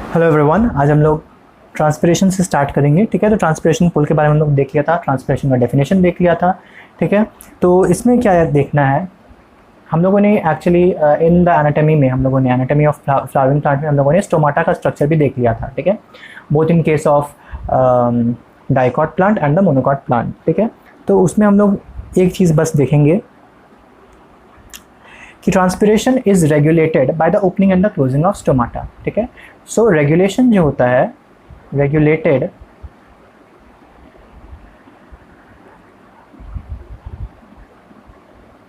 Hello everyone, आज हम लोग ट्रांसपिरेशन से स्टार्ट करेंगे। ठीक है, तो ट्रांसपिरेशन पुल के बारे में हम लोग देख लिया था, ट्रांसपिरेशन का डेफिनेशन देख लिया था। ठीक है, तो इसमें क्या देखना है, हम लोगों ने एक्चुअली इन द एनाटमी में हम लोगों ने एनाटमी ऑफ फ्लावरिंग प्लांट में हम लोगों ने स्टोमाटा का स्ट्रक्चर भी देख लिया था। ठीक है, both in case of dicot plant and the monocot plant. ठीक है, तो उसमें हम लोग एक चीज़ बस देखेंगे कि transpiration is regulated by the opening and the closing of stomata. ठीक है, सो रेगुलेशन जो होता है, regulated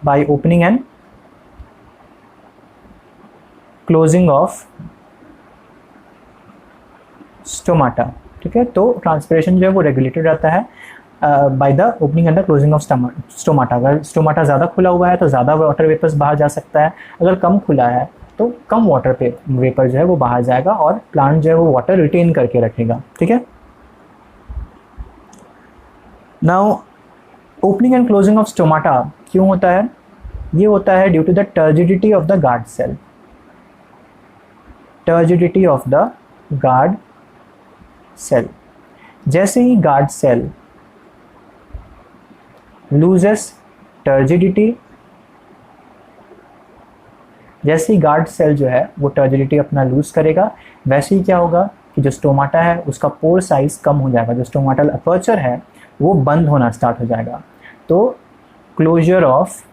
by opening and closing of stomata. ठीक है, तो ट्रांसपिरेशन जो है वो रेगुलेटेड रहता है by the opening and the closing of stomata. अगर स्टोमाटा ज़्यादा खुला हुआ है तो ज़्यादा वाटर वेपर्स बाहर जा सकता है, अगर कम खुला है तो कम वाटर वेपर जो है वो बाहर जाएगा और प्लांट जो है वो वाटर रिटेन करके रखेगा। ठीक है, now opening and closing of stomata क्यों होता है? ये होता है due to the turgidity of the guard cell. Turgidity of the guard cell, जैसे ही गार्ड सेल लूजेस टर्जिडिटी, जैसे ही गार्ड सेल जो है वो टर्जिडिटी अपना लूज करेगा, वैसे ही क्या होगा कि जो स्टोमाटा है उसका पोर साइज कम हो जाएगा, जो स्टोमाटल अपर्चर है वो बंद होना स्टार्ट हो जाएगा। तो क्लोजर ऑफ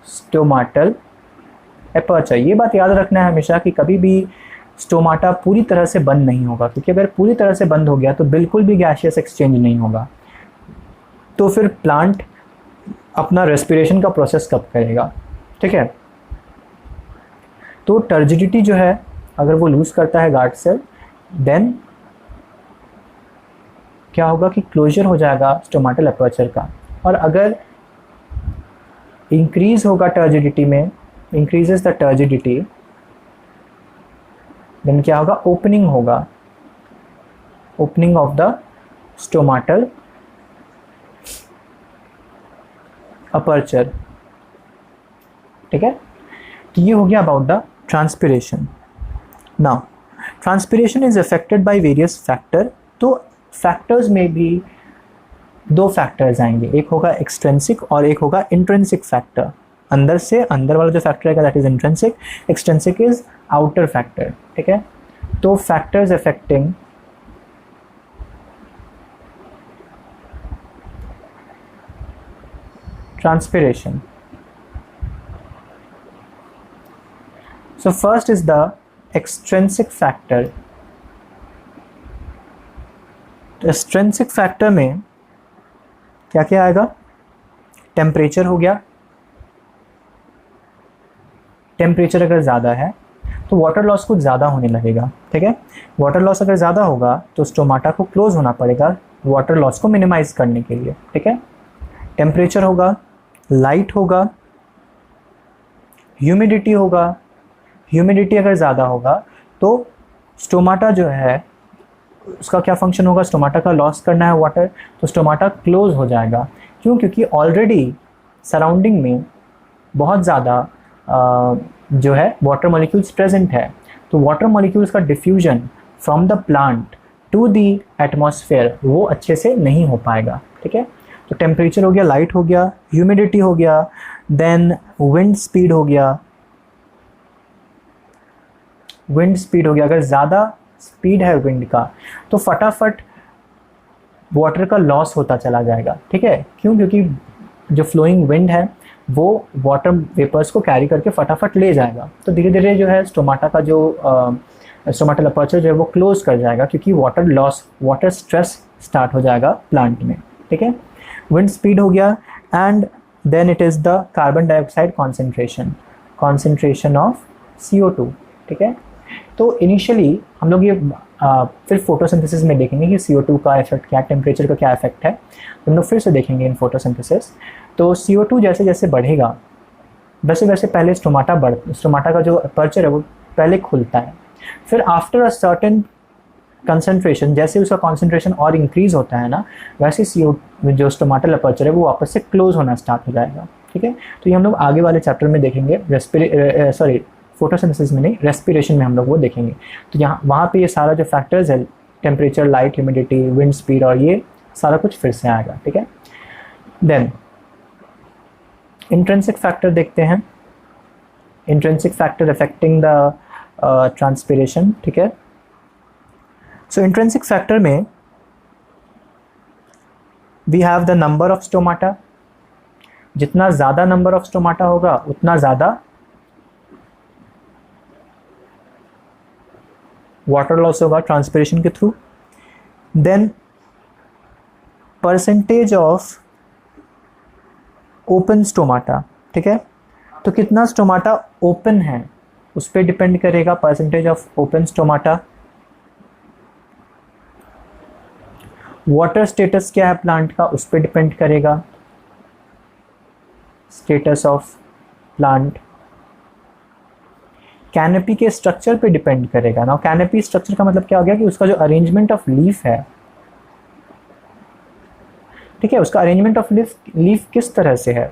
स्टोमाटल अपर्चर, ये बात याद रखना है हमेशा कि कभी भी स्टोमाटा पूरी तरह से बंद नहीं होगा, क्योंकि अगर पूरी तरह से बंद हो गया तो बिल्कुल भी गैसियस एक्सचेंज नहीं होगा, तो फिर प्लांट अपना रेस्पिरेशन का प्रोसेस कब करेगा। ठीक है, तो टर्जिडिटी जो है अगर वो लूज करता है गार्ड सेल, देन क्या होगा कि क्लोजर हो जाएगा स्टोमाटल अपर्चर का। और अगर इंक्रीज होगा टर्जिडिटी में, इंक्रीजेस द टर्जिडिटी, देन क्या होगा, ओपनिंग होगा, opening of the stomatal aperture. ठीक है, तो ये हो गया about the transpiration. Now transpiration is affected by various factor. तो फैक्टर्स में भी दो फैक्टर्स आएंगे, एक होगा एक्सट्रिंसिक और एक होगा इंट्रिंसिक फैक्टर। अंदर से अंदर वाला जो फैक्टर रहेगा that is intrinsic, extrinsic is outer factor. ठीक है, तो factors affecting transpiration. So first is the extrinsic factor. Extrinsic factor में क्या क्या आएगा? टेम्परेचर हो गया, टेम्परेचर अगर ज़्यादा है तो वाटर लॉस कुछ ज़्यादा होने लगेगा। ठीक है, वाटर लॉस अगर ज़्यादा होगा तो स्टोमाटा को क्लोज होना पड़ेगा वाटर लॉस को मिनिमाइज करने के लिए। ठीक है, टेम्परेचर होगा, लाइट होगा, ह्यूमिडिटी होगा। ह्यूमिडिटी अगर ज़्यादा होगा तो स्टोमाटा जो है उसका क्या फंक्शन होगा, स्टोमाटा का लॉस करना है वाटर, तो स्टोमाटा क्लोज हो जाएगा। क्यों? क्योंकि ऑलरेडी सराउंडिंग में बहुत ज़्यादा जो है वाटर मॉलिक्यूल्स प्रेजेंट है, तो वाटर मॉलिक्यूल्स का diffusion from the plant to the atmosphere वो अच्छे से नहीं हो पाएगा। ठीक है, तो टेम्परेचर हो गया, लाइट हो गया, ह्यूमिडिटी हो गया, देन विंड स्पीड हो गया। विंड स्पीड हो गया, अगर ज़्यादा स्पीड है विंड का तो फटाफट वाटर का लॉस होता चला जाएगा। ठीक है, क्यों? क्योंकि जो फ्लोइंग विंड है वो वाटर वेपर्स को कैरी करके फटाफट ले जाएगा, तो धीरे धीरे जो है स्टोमाटा का जो स्टोमाटल अपर्चर जो है वो क्लोज कर जाएगा, क्योंकि water loss, water stress start हो जाएगा प्लांट में। ठीक है, विंड स्पीड हो गया, and then it is the carbon dioxide concentration, concentration of CO2। ठीक है, तो इनिशियली हम लोग ये फिर फोटोसिंथेसिस में देखेंगे कि CO2 का इफेक्ट क्या, टेम्परेचर का क्या इफेक्ट है, हम लोग फिर से देखेंगे इन फोटोसिंथेसिस। तो CO2 जैसे जैसे बढ़ेगा वैसे वैसे पहले स्टोमाटा का जो अपर्चर है वो पहले खुलता है, फिर आफ्टर अ सर्टेन कंसंट्रेशन, जैसे उसका कॉन्सेंट्रेशन और इंक्रीज होता है ना, वैसे जो स्टोमाटल अपर्चर है वो वापस से क्लोज होना स्टार्ट हो जाएगा। ठीक है, तो ये हम लोग आगे वाले चैप्टर में देखेंगे, फोटोसिंथेसिस में नहीं, रेस्पिरेशन में हम लोग वो देखेंगे। तो यहाँ वहाँ पे ये सारा जो फैक्टर्स है, temperature, light, humidity, wind speed और ये सारा कुछ फिर से आएगा, ठीक है। देन इंट्रिंसिक फैक्टर देखते हैं, intrinsic factor affecting the transpiration, ठीक है। सो इंट्रिंसिक फैक्टर में we have the number of stomata. जितना ज़्यादा नंबर ऑफ स्टोमाटा होगा उतना ज़्यादा वाटर लॉस होगा ट्रांसपिरेशन के through. Then percentage of open stomata, ठीक है। तो कितना स्टोमाटा ओपन है उस पर डिपेंड करेगा percentage of open stomata. Water status क्या है प्लांट का, उस पर डिपेंड करेगा, स्टेटस ऑफ प्लांट। कैनोपी के स्ट्रक्चर पे डिपेंड करेगा ना। कैनोपी स्ट्रक्चर का मतलब क्या हो गया कि उसका जो अरेंजमेंट ऑफ लीफ है, ठीक है, उसका अरेंजमेंट ऑफ लीफ किस तरह से है।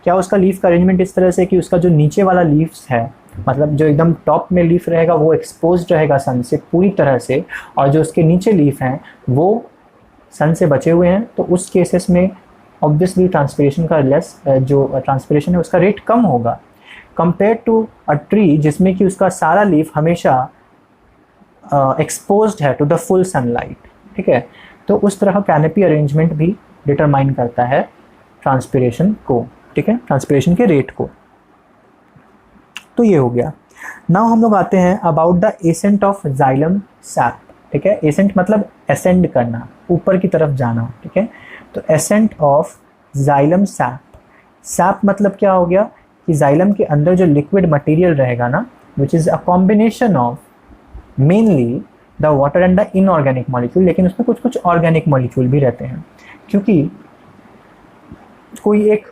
क्या उसका लीफ का अरेंजमेंट इस तरह से कि उसका जो नीचे वाला लीव्स है, मतलब जो एकदम टॉप में लीफ रहेगा वो एक्सपोज्ड रहेगा सन से पूरी तरह से, और जो उसके नीचे लीफ हैं वो सन से बचे हुए हैं, तो उस केसेस में ऑब्वियसली ट्रांसपिरेशन का जो ट्रांसपिरेशन है उसका रेट कम होगा कंपेयर टू अ ट्री जिसमें कि उसका सारा लीफ हमेशा एक्सपोज्ड है टू द फुल सनलाइट, ठीक है। तो उस तरह का कैनोपी अरेंजमेंट भी डिटरमाइन करता है ट्रांसपिरेशन को, ठीक है, ट्रांसपिरेशन के रेट को। तो ये हो गया। नाउ हम लोग आते हैं about the ascent of xylem SAP, ठीक है। एसेंट मतलब असेंड करना, ऊपर की तरफ जाना, ठीक है। तो ascent of xylem SAP, SAP मतलब क्या हो गया कि जाइलम के अंदर जो लिक्विड मटेरियल रहेगा ना, which is a combination of mainly the water and the inorganic molecule, लेकिन उसमें कुछ कुछ ऑर्गेनिक मॉलिक्यूल भी रहते हैं, क्योंकि कोई एक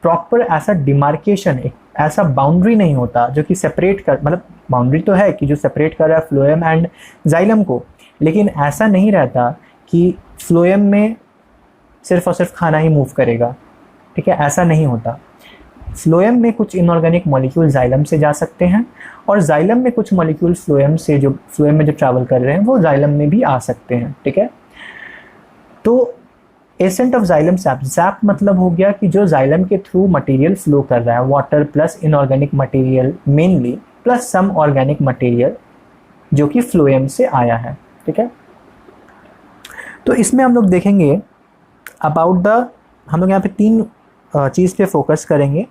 प्रॉपर ऐसा डिमार्केशन, एक ऐसा बाउंड्री नहीं होता जो कि सेपरेट कर, मतलब बाउंड्री तो है कि जो सेपरेट कर रहा है फ्लोएम एंड जाइलम को, लेकिन ऐसा नहीं रहता कि फ्लोएम में सिर्फ और सिर्फ खाना ही मूव करेगा, ठीक है, ऐसा नहीं होता। फ्लोएम में कुछ इनऑर्गेनिक मॉलिक्यूल जाइलम से जा सकते हैं, और जाइलम में कुछ मॉलिक्यूल फ्लोएम से जो फ्लोएम में जो ट्रैवल कर रहे हैं वो जाइलम में भी आ सकते हैं, ठीक है। तो ascent of xylem SAP, SAP मतलब हो गया कि जो जाइलम के थ्रू मटेरियल फ्लो कर रहा है, water plus inorganic material mainly plus some organic material जो कि फ्लोएम से आया है, ठीक है। तो इसमें हम लोग देखेंगे अबाउट द, हम लोग यहाँ पे तीन चीज़ पे फोकस करेंगे।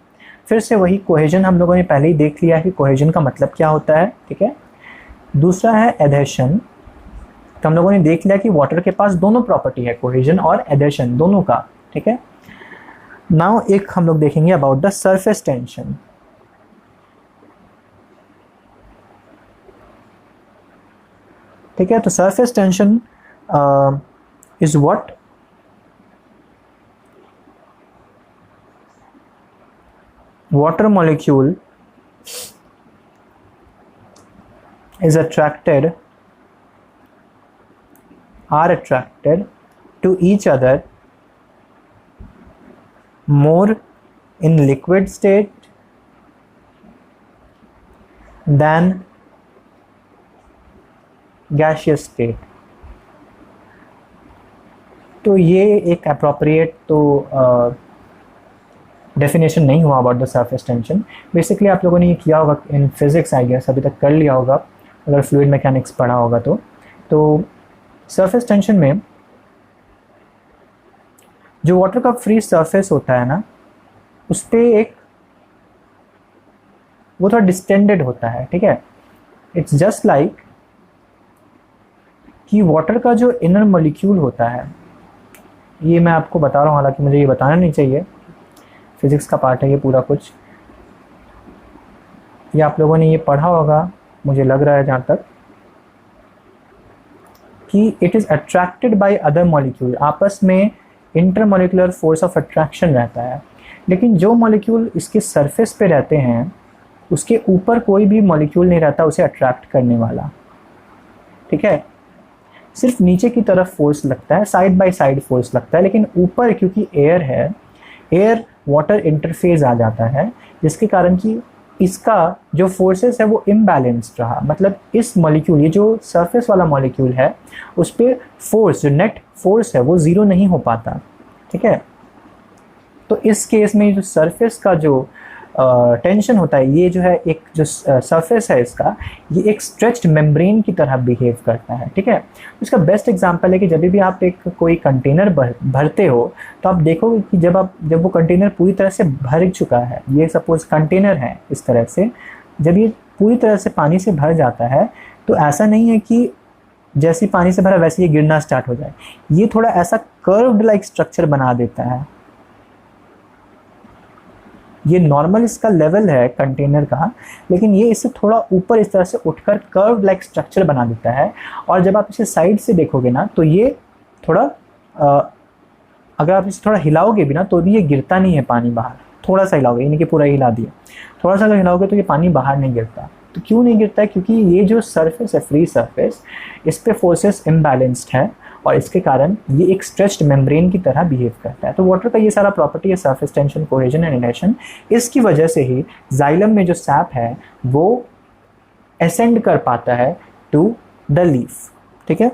फिर से वही कोहेजन हम लोगों ने पहले ही देख लिया है कि कोहेजन का मतलब क्या होता है, ठीक है। दूसरा है एडहेशन, तो हम लोगों ने देख लिया कि वाटर के पास दोनों प्रॉपर्टी है, कोहेजन और एडहेशन दोनों का, ठीक है। नाउ एक हम लोग देखेंगे अबाउट द सरफेस टेंशन। ठीक है, तो surface tension is what water molecule are attracted to each other more in liquid state than gaseous state। तो ये एक अप्रोप्रिएट तो डेफिनेशन नहीं हुआ about the surface tension. Basically आप लोगों ने ये किया होगा इन फिजिक्स, आई गेस अभी तक कर लिया होगा अगर फ्लूइड मैकेनिक्स पढ़ा होगा तो सरफेस टेंशन में जो वाटर का फ्री सरफेस होता है ना, उस पर एक वो थोड़ा डिस्टेंडेड होता है, ठीक है। इट्स जस्ट लाइक कि वाटर का जो इनर मॉलिक्यूल होता है, ये मैं आपको बता रहा हूँ, हालांकि मुझे ये बताना नहीं चाहिए, फिजिक्स का पार्ट है ये पूरा कुछ, ये आप लोगों ने ये पढ़ा होगा मुझे लग रहा है जहाँ तक, कि it is attracted by other molecule, आपस में इंटरमॉलिक्यूलर फोर्स ऑफ अट्रैक्शन रहता है। लेकिन जो मॉलिक्यूल इसके सरफेस पे रहते हैं उसके ऊपर कोई भी मॉलिक्यूल नहीं रहता उसे अट्रैक्ट करने वाला, ठीक है। सिर्फ नीचे की तरफ फोर्स लगता है, साइड बाय साइड फोर्स लगता है, लेकिन ऊपर क्योंकि एयर है, एयर वाटर इंटरफेस आ जाता है, जिसके कारण कि इसका जो फोर्सेस है वो इम्बैलेंस्ड रहा, मतलब इस मॉलिक्यूल, ये जो सरफेस वाला मॉलिक्यूल है उस पर फोर्स, जो नेट फोर्स है वो ज़ीरो नहीं हो पाता, ठीक है। तो इस केस में जो सरफेस का जो टेंशन होता है, ये जो है एक जो सरफेस है इसका, ये एक स्ट्रेच्ड मेम्ब्रेन की तरह बिहेव करता है, ठीक है। इसका बेस्ट एग्जांपल है कि जब भी आप एक कोई कंटेनर भरते हो तो आप देखोगे कि जब वो कंटेनर पूरी तरह से भर चुका है, ये सपोज कंटेनर है इस तरह से, जब ये पूरी तरह से पानी से भर जाता है तो ऐसा नहीं है कि जैसे ही पानी से भरा वैसे ये गिरना स्टार्ट हो जाए, ये थोड़ा ऐसा कर्व्ड लाइक स्ट्रक्चर बना देता है। ये नॉर्मल इसका लेवल है कंटेनर का, लेकिन ये इससे थोड़ा ऊपर इस तरह से उठकर कर्व लाइक स्ट्रक्चर बना देता है। और जब आप इसे साइड से देखोगे ना तो ये थोड़ा अगर आप इसे थोड़ा हिलाओगे भी ना तो भी ये गिरता नहीं है पानी बाहर, थोड़ा सा हिलाओगे, यानी कि पूरा हिला दिया, थोड़ा सा अगर हिलाओगे तो ये पानी बाहर नहीं गिरता। तो क्यों नहीं गिरता है? क्योंकि ये जो सरफेस है, फ्री सरफेस, इस पे फोर्सेस इम्बैलेंस्ड है और इसके कारण ये एक स्ट्रेच्ड मेम्ब्रेन की तरह बिहेव करता है। तो वाटर का ये सारा प्रॉपर्टी है, सरफेस टेंशन, कोहेजन एंड इनहेशन, इसकी वजह से ही जाइलम में जो सैप है वो असेंड कर पाता है टू द लीफ, ठीक है।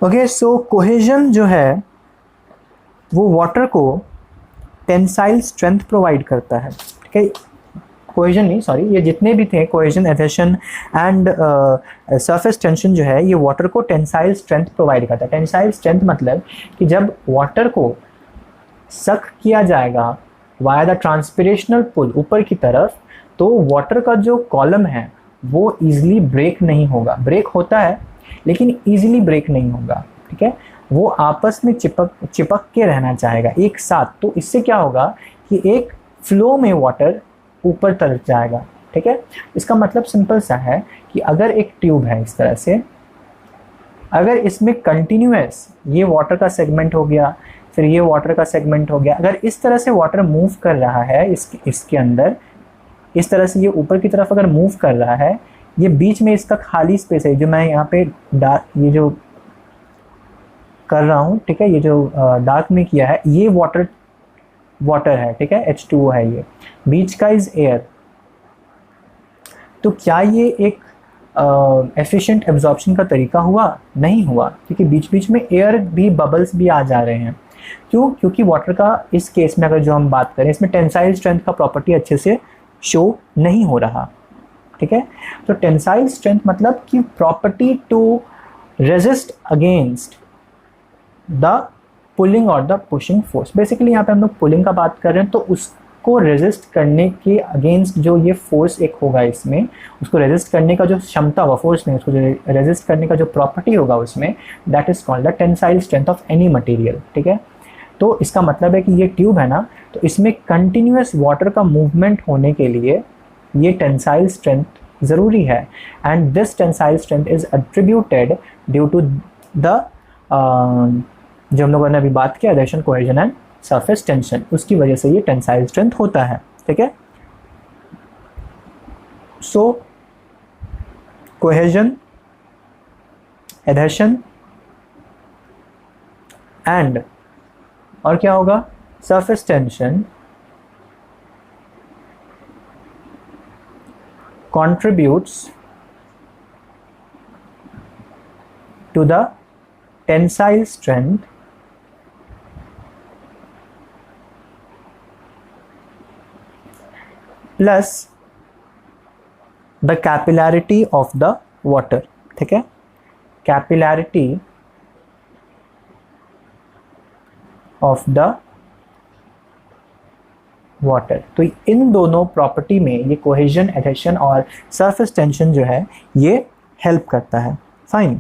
ओके, सो कोहेजन जो है वो वाटर को टेंसाइल स्ट्रेंथ प्रोवाइड करता है, ठीक है। कोहेजन नहीं, सॉरी, ये जितने भी थे cohesion, adhesion and surface tension जो है ये वाटर को टेंसाइल स्ट्रेंथ प्रोवाइड करता है। टेंसाइल स्ट्रेंथ मतलब कि जब वाटर को सक किया जाएगा वाया द ट्रांसपिरेशनल पुल ऊपर की तरफ, तो वाटर का जो कॉलम है वो ईजिली ब्रेक नहीं होगा, ब्रेक होता है लेकिन इजीली ब्रेक नहीं होगा, ठीक है। वो आपस में चिपक के रहना चाहेगा एक साथ। तो इससे क्या होगा कि एक फ्लो में वाटर ऊपर तरफ जाएगा, ठीक है। इसका मतलब सिंपल सा है कि अगर एक ट्यूब है इस तरह से, अगर इसमें कंटिन्यूअस ये वाटर का सेगमेंट हो गया, फिर ये वाटर का सेगमेंट हो गया, अगर इस तरह से वाटर मूव कर रहा है इसके अंदर, इस तरह से ये ऊपर की तरफ अगर मूव कर रहा है, ये बीच में इसका खाली स्पेस है जो मैं यहाँ पे ये जो कर रहा हूँ, ठीक है, ये जो डार्क में किया है ये वाटर है, ठीक है, H2O है, ये बीच का इज एयर। तो क्या ये एक एफिशिएंट एब्जॉर्प्शन का तरीका हुआ? नहीं हुआ, क्योंकि बीच बीच में एयर भी, बबल्स भी आ जा रहे हैं। क्यों? क्योंकि वाटर का इस केस में अगर जो हम बात करें, इसमें टेंसाइल स्ट्रेंथ का प्रॉपर्टी अच्छे से शो नहीं हो रहा, ठीक है। तो टेंसाइल स्ट्रेंथ मतलब कि property to resist against the pulling और द पुशिंग फोर्स। बेसिकली यहाँ पे हम लोग पुलिंग का बात कर रहे हैं, तो उसको रेजिस्ट करने के अगेंस्ट जो ये फोर्स एक होगा इसमें, उसको रेजिस्ट करने का जो क्षमता होगा, फोर्स में उसको रेजिस्ट करने का जो प्रॉपर्टी होगा उसमें, that is called the tensile strength of any material, ठीक है। तो इसका मतलब है कि ये ट्यूब है ना, तो इसमें कंटिन्यूअस वाटर का मूवमेंट होने के लिए ये टेंसाइल स्ट्रेंथ ज़रूरी है, and this tensile strength is attributed due to the जो हम लोगों ने अभी बात किया, adhesion, cohesion and surface tension, उसकी वजह से ये टेंसाइल स्ट्रेंथ होता है, ठीक है। सो कोहेजन, एडहेशन एंड और क्या होगा, surface tension contributes to the tensile strength plus the capillarity of the water, ठीक है। capillarity of the water. तो इन दोनों प्रॉपर्टी में ये कोहेजन, एडहेशन और सरफेस टेंशन जो है ये हेल्प करता है। फाइन।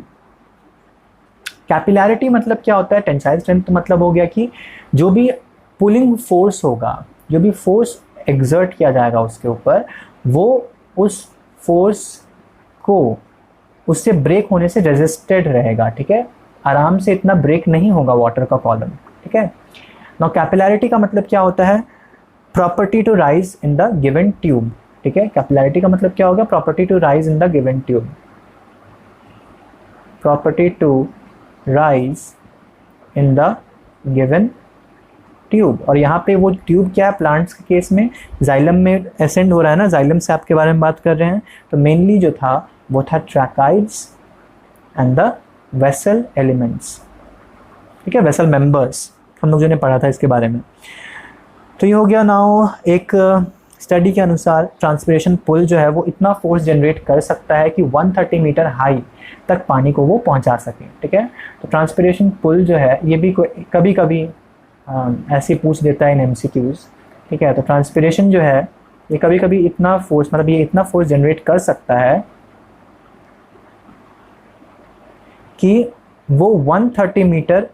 कैपिलैरिटी मतलब क्या होता है? टेंसाइल स्ट्रेंथ मतलब हो गया कि जो भी पुलिंग फोर्स होगा, जो भी फोर्स एग्जर्ट किया जाएगा उसके ऊपर, वो उस फोर्स को उससे ब्रेक होने से रेजिस्टेड रहेगा, ठीक है। आराम से इतना ब्रेक नहीं होगा वाटर का कॉलम, ठीक है। नाउ कैपिलैरिटी का मतलब क्या होता है? Property to rise in the given tube, ठीक है। कैपिलैरिटी का मतलब क्या होगा, property to rise in the given tube, property to rise in the given tube. और यहाँ पे वो ट्यूब क्या है, प्लांट्स के केस में जाइलम में एसेंड हो रहा है ना, जाइलम सैप के बारे में बात कर रहे हैं, तो मेनली जो था वो था ट्रैकाइड्स एंड द वेसल एलिमेंट्स, ठीक है, वेसल मेंबर्स, हम लोग जो ने पढ़ा था इसके बारे में। तो ये हो गया। नाउ एक स्टडी के अनुसार ट्रांसपिरेशन पुल जो है वो इतना फोर्स जनरेट कर सकता है कि 130 मीटर हाई तक पानी को वो पहुंचा सके, ठीक है। तो ट्रांसपिरेशन पुल जो है ये भी कभी कभी ऐसे पूछ देता है इन एमसीक्यूज, ठीक है। तो ट्रांसपिरेशन जो है ये कभी कभी इतना फोर्स, मतलब ये इतना फोर्स जनरेट कर सकता है कि वो 130 मीटर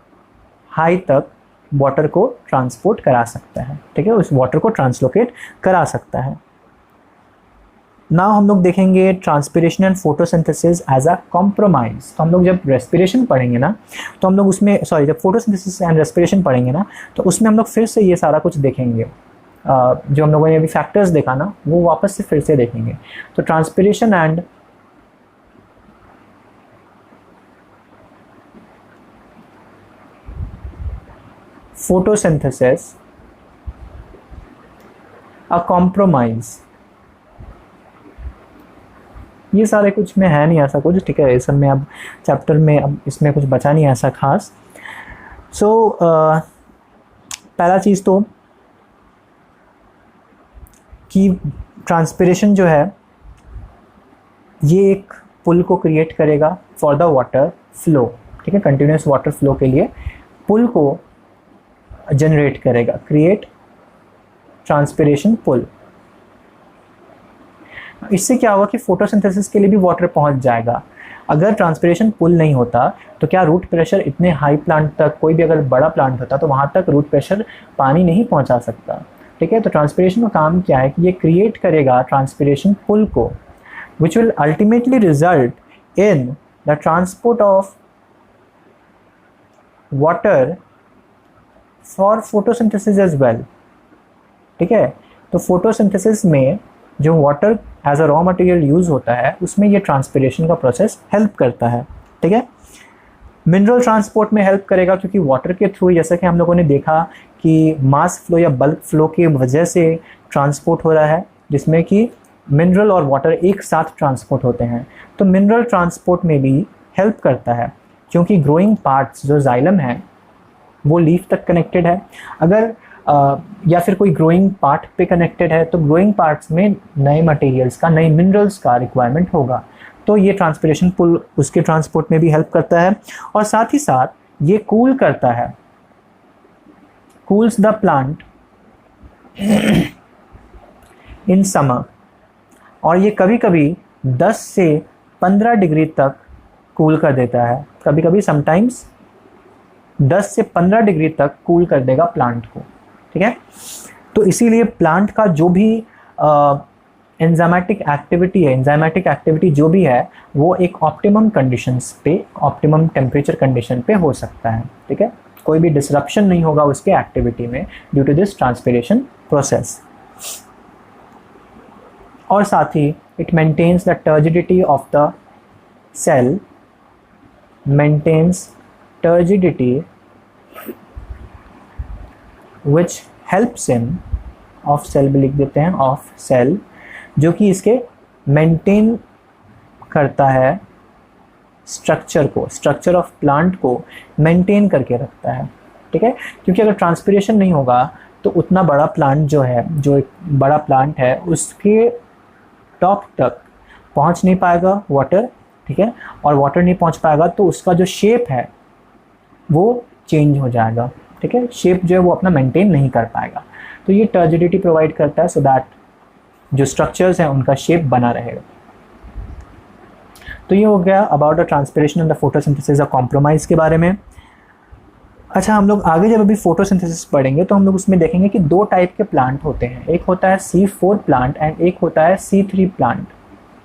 हाई तक वाटर को ट्रांसपोर्ट करा सकता है, ठीक है, उस वाटर को ट्रांसलोकेट करा सकता है। नाउ हम लोग देखेंगे transpiration and photosynthesis as a compromise. तो हम लोग जब रेस्पिरेशन पढ़ेंगे ना, तो हम लोग उसमें जब फोटोसिंथेसिस एंड रेस्पिरेशन पढ़ेंगे ना, तो उसमें हम लोग फिर से ये सारा कुछ देखेंगे। जो हम लोगों ने अभी फैक्टर्स देखा ना, वो वापस से फिर से देखेंगे। तो transpiration and photosynthesis a compromise, ये सारे कुछ में है नहीं ऐसा कुछ, ठीक है, इस सब में अब चैप्टर में अब इसमें कुछ बचा नहीं ऐसा खास। पहला चीज़ तो कि ट्रांसपिरेशन जो है ये एक पुल को क्रिएट करेगा फॉर द वाटर फ्लो, ठीक है, कंटिन्यूस वाटर फ्लो के लिए पुल को जनरेट करेगा, क्रिएट ट्रांसपिरेशन पुल। इससे क्या होगा कि फोटोसिंथेसिस के लिए भी वाटर पहुंच जाएगा। अगर ट्रांसपिरेशन पुल नहीं होता तो क्या रूट प्रेशर इतने हाई प्लांट तक, कोई भी अगर बड़ा प्लांट होता तो वहां तक रूट प्रेशर पानी नहीं पहुंचा सकता, ठीक है। तो ट्रांसपिरेशन का काम क्या है कि ये क्रिएट करेगा ट्रांसपिरेशन पुल को, which will ultimately result in the transport of water for photosynthesis as well, ठीक है। तो फोटोसिंथेसिस में जो water as a raw material use होता है उसमें ये ट्रांसपिरेशन का प्रोसेस हेल्प करता है, ठीक है। मिनरल ट्रांसपोर्ट में हेल्प करेगा क्योंकि वाटर के थ्रू, जैसा कि हम लोगों ने देखा कि मास फ्लो या बल्क फ्लो की वजह से ट्रांसपोर्ट हो रहा है, जिसमें कि मिनरल और वाटर एक साथ ट्रांसपोर्ट होते हैं। तो मिनरल ट्रांसपोर्ट में भी हेल्प करता है क्योंकि ग्रोइंग पार्ट्स जो जाइलम है वो लीफ तक कनेक्टेड है, अगर या फिर कोई ग्रोइंग पार्ट पे कनेक्टेड है तो ग्रोइंग पार्ट्स में नए मटेरियल्स का, नए मिनरल्स का रिक्वायरमेंट होगा। तो ये ट्रांसपिरेशन पुल उसके ट्रांसपोर्ट में भी हेल्प करता है। और साथ ही साथ ये कूल करता है, cools the plant in summer. और ये कभी कभी 10 से 15 डिग्री तक कूल कर देता है, कभी कभी समटाइम्स 10 से 15 डिग्री तक कूल कर देगा प्लांट को, ठीक है। तो इसीलिए प्लांट का जो भी एंजाइमेटिक एक्टिविटी है, एंजाइमेटिक एक्टिविटी जो भी है वो एक ऑप्टिमम कंडीशंस पे, ऑप्टिमम टेम्परेचर कंडीशन पे हो सकता है, ठीक है। कोई भी डिसरप्शन नहीं होगा उसके एक्टिविटी में due to this transpiration process. और साथ ही it maintains the turgidity of the cell, maintains turgidity which helps him, of cell भी लिख देते हैं, of cell, जो कि इसके मेंटेन करता है स्ट्रक्चर को, स्ट्रक्चर ऑफ प्लांट को मेंटेन करके रखता है, ठीक है। क्योंकि अगर ट्रांसपिरेशन नहीं होगा तो उतना बड़ा प्लांट जो है, जो एक बड़ा प्लांट है उसके टॉप तक पहुंच नहीं पाएगा वाटर, ठीक है। और वाटर नहीं पहुंच पाएगा तो उसका जो शेप है वो चेंज हो जाएगा, ठीक है, शेप जो है वो अपना मेंटेन नहीं कर पाएगा। तो ये टर्जिडिटी प्रोवाइड करता है सो दैट जो स्ट्रक्चर्स हैं उनका शेप बना रहेगा। तो ये हो गया about the transpiration and the photosynthesis of compromise के बारे में। अच्छा, हम लोग आगे जब अभी फोटोसिंथेसिस पढ़ेंगे तो हम लोग उसमें देखेंगे कि 2 टाइप के प्लांट होते हैं, एक होता है C4 प्लांट एंड एक होता है C3 प्लांट,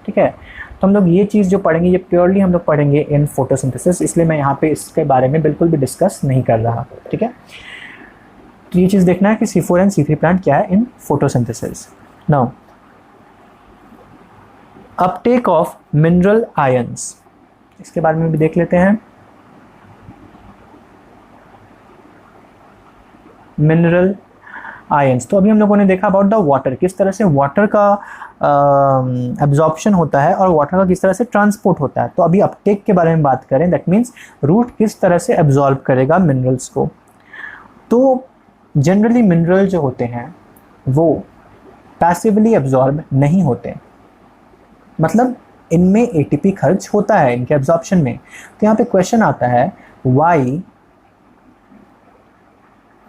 ठीक है। तो हम लोग ये चीज़ जो पढ़ेंगे ये प्योरली हम लोग पढ़ेंगे इन फोटोसिंथेसिस, इसलिए मैं यहाँ पे इसके बारे में बिल्कुल भी डिस्कस नहीं कर रहा, ठीक है। तो ये चीज़ देखना है कि C4 एंड C3 प्लांट क्या है in photosynthesis. Now Uptake of mineral ions, इसके बारे में भी देख लेते हैं। मिनरल आयंस, तो अभी हम लोगों ने देखा अबाउट द वाटर, किस तरह से वाटर का एब्जॉर्प्शन होता है और वाटर का किस तरह से ट्रांसपोर्ट होता है। तो अभी अपटेक के बारे में बात करें, दैट मीन्स रूट किस तरह से एब्जॉर्ब करेगा मिनरल्स को। तो जनरली मिनरल जो होते हैं वो पैसिवली एब्जॉर्ब नहीं होते, मतलब इनमें एटीपी खर्च होता है इनके एब्जॉर्प्शन में। तो यहाँ पे क्वेश्चन आता है why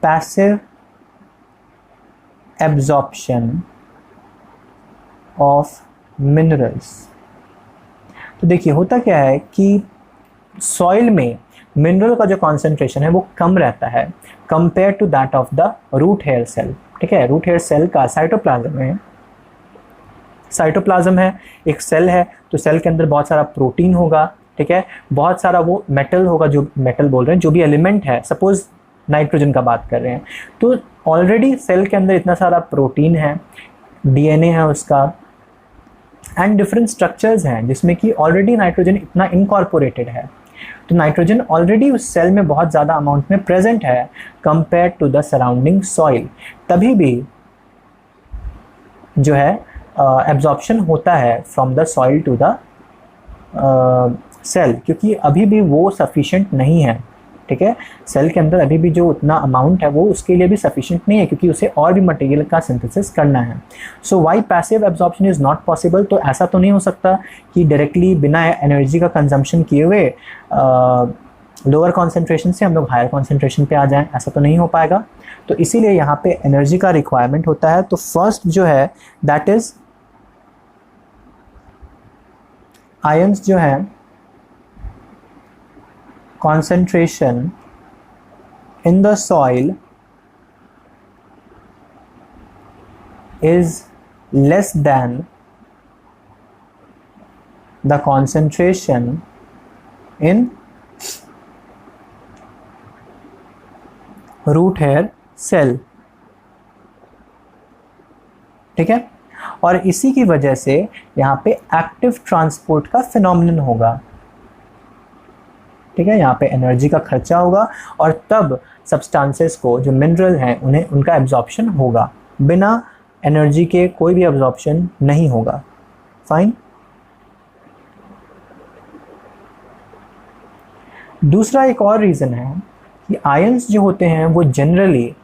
passive absorption of minerals. तो देखिए होता क्या है कि सॉइल में मिनरल का जो कॉन्सेंट्रेशन है वो कम रहता है compare to that of the root hair cell. ठीक है, रूट हेयर सेल का साइटोप्लाज्म है, साइटोप्लाज्म है, एक सेल है, तो सेल के अंदर बहुत सारा प्रोटीन होगा। ठीक है, बहुत सारा वो मेटल होगा, जो मेटल बोल रहे हैं, जो भी एलिमेंट है, सपोज नाइट्रोजन का बात कर रहे हैं, तो ऑलरेडी सेल के अंदर इतना सारा प्रोटीन है, डीएनए है उसका, एंड डिफरेंट स्ट्रक्चर्स हैं जिसमें कि ऑलरेडी नाइट्रोजन इतना इनकॉर्पोरेटेड है। तो नाइट्रोजन ऑलरेडी उस सेल में बहुत ज़्यादा अमाउंट में प्रेजेंट है compare to the surrounding soil, तभी भी जो है एब्जॉर्प्शन होता है from the soil to the cell, क्योंकि अभी भी वो सफिशिएंट नहीं है। ठीक है, सेल के अंदर अभी भी जो उतना अमाउंट है वो उसके लिए भी सफिशिएंट नहीं है, क्योंकि उसे और भी मटेरियल का सिंथेसिस करना है। So why passive absorption is not possible, तो ऐसा तो नहीं हो सकता कि डायरेक्टली बिना एनर्जी का कंजम्पशन किए हुए लोअर कॉन्सेंट्रेशन से हम लोग हायर कॉन्सेंट्रेशन पे आ जाएं, ऐसा तो नहीं हो पाएगा। तो इसीलिए यहाँ पे एनर्जी का रिक्वायरमेंट होता है। तो फर्स्ट जो है दैट इज आयंस जो है concentration in the soil is less than the concentration in root hair cell। ठीक है, और इसी की वजह से यहाँ पे एक्टिव ट्रांसपोर्ट का फिनोमिनन होगा। ठीक है, यहाँ पे एनर्जी का खर्चा होगा और तब सब्सटेंसेस को, जो मिनरल हैं, उन्हें उनका एब्जॉर्प्शन होगा। बिना एनर्जी के कोई भी एब्जॉर्प्शन नहीं होगा। फाइन। दूसरा एक और रीज़न है कि आयंस जो होते हैं वो जनरली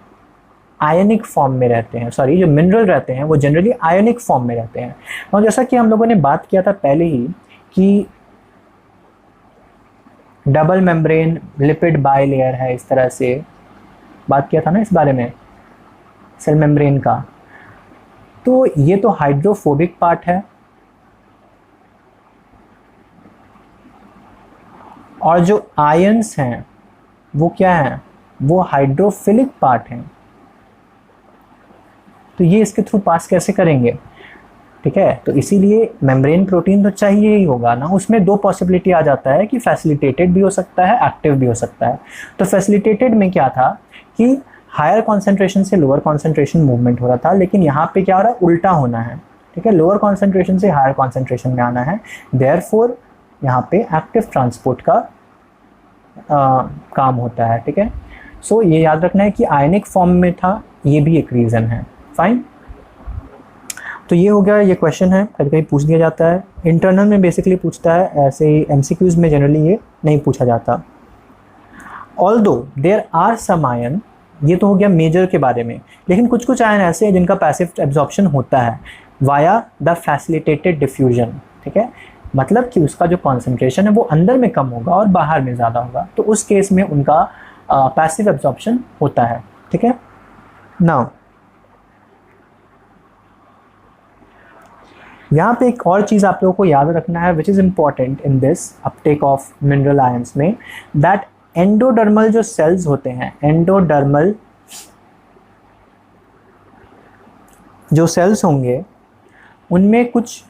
आयनिक फॉर्म में रहते हैं, सॉरी जो मिनरल रहते हैं वो जनरली आयनिक फॉर्म में रहते हैं। और जैसा कि हम लोगों ने बात किया था पहले ही कि double membrane lipid by layer है, इस तरह से बात किया था ना इस बारे में, सेल मेम्ब्रेन का। तो ये तो हाइड्रोफोबिक पार्ट है, और जो आयंस हैं वो क्या हैं, वो हाइड्रोफिलिक पार्ट हैं। तो ये इसके थ्रू पास कैसे करेंगे। ठीक है, तो इसीलिए मेम्ब्रेन प्रोटीन तो चाहिए ही होगा ना। उसमें दो पॉसिबिलिटी आ जाता है कि फैसिलिटेटेड भी हो सकता है, एक्टिव भी हो सकता है। तो फैसिलिटेटेड में क्या था कि हायर कॉन्सेंट्रेशन से लोअर कॉन्सेंट्रेशन मूवमेंट हो रहा था, लेकिन यहाँ पे क्या हो रहा है, उल्टा होना है। ठीक है, लोअर कॉन्सेंट्रेशन से हायर कॉन्सेंट्रेशन में आना है, देयरफॉर यहाँ पे एक्टिव ट्रांसपोर्ट का काम होता है। ठीक है, सो ये याद रखना है कि आयनिक फॉर्म में था, ये भी एक रीज़न है। फाइन। तो ये हो गया, ये क्वेश्चन है, कभी कभी पूछ दिया जाता है, इंटरनल में बेसिकली पूछता है, ऐसे ही एमसीक्यूज में जनरली ये नहीं पूछा जाता। Although there are some ion, ये तो हो गया मेजर के बारे में, लेकिन कुछ कुछ आयन ऐसे हैं जिनका पैसिव एब्जॉर्प्शन होता है वाया द फैसिलिटेटेड डिफ्यूजन। ठीक है, मतलब कि उसका जो कॉन्सेंट्रेशन है वो अंदर में कम होगा और बाहर में ज़्यादा होगा, तो उस केस में उनका पैसिव एब्जॉर्प्शन होता है। ठीक है, नाउ यहाँ पे एक और चीज़ आप लोगों को याद रखना है which is important in this Uptake of mineral ions में, दैट एंडोडर्मल जो सेल्स होते हैं, एंडोडर्मल जो सेल्स होंगे उनमें कुछ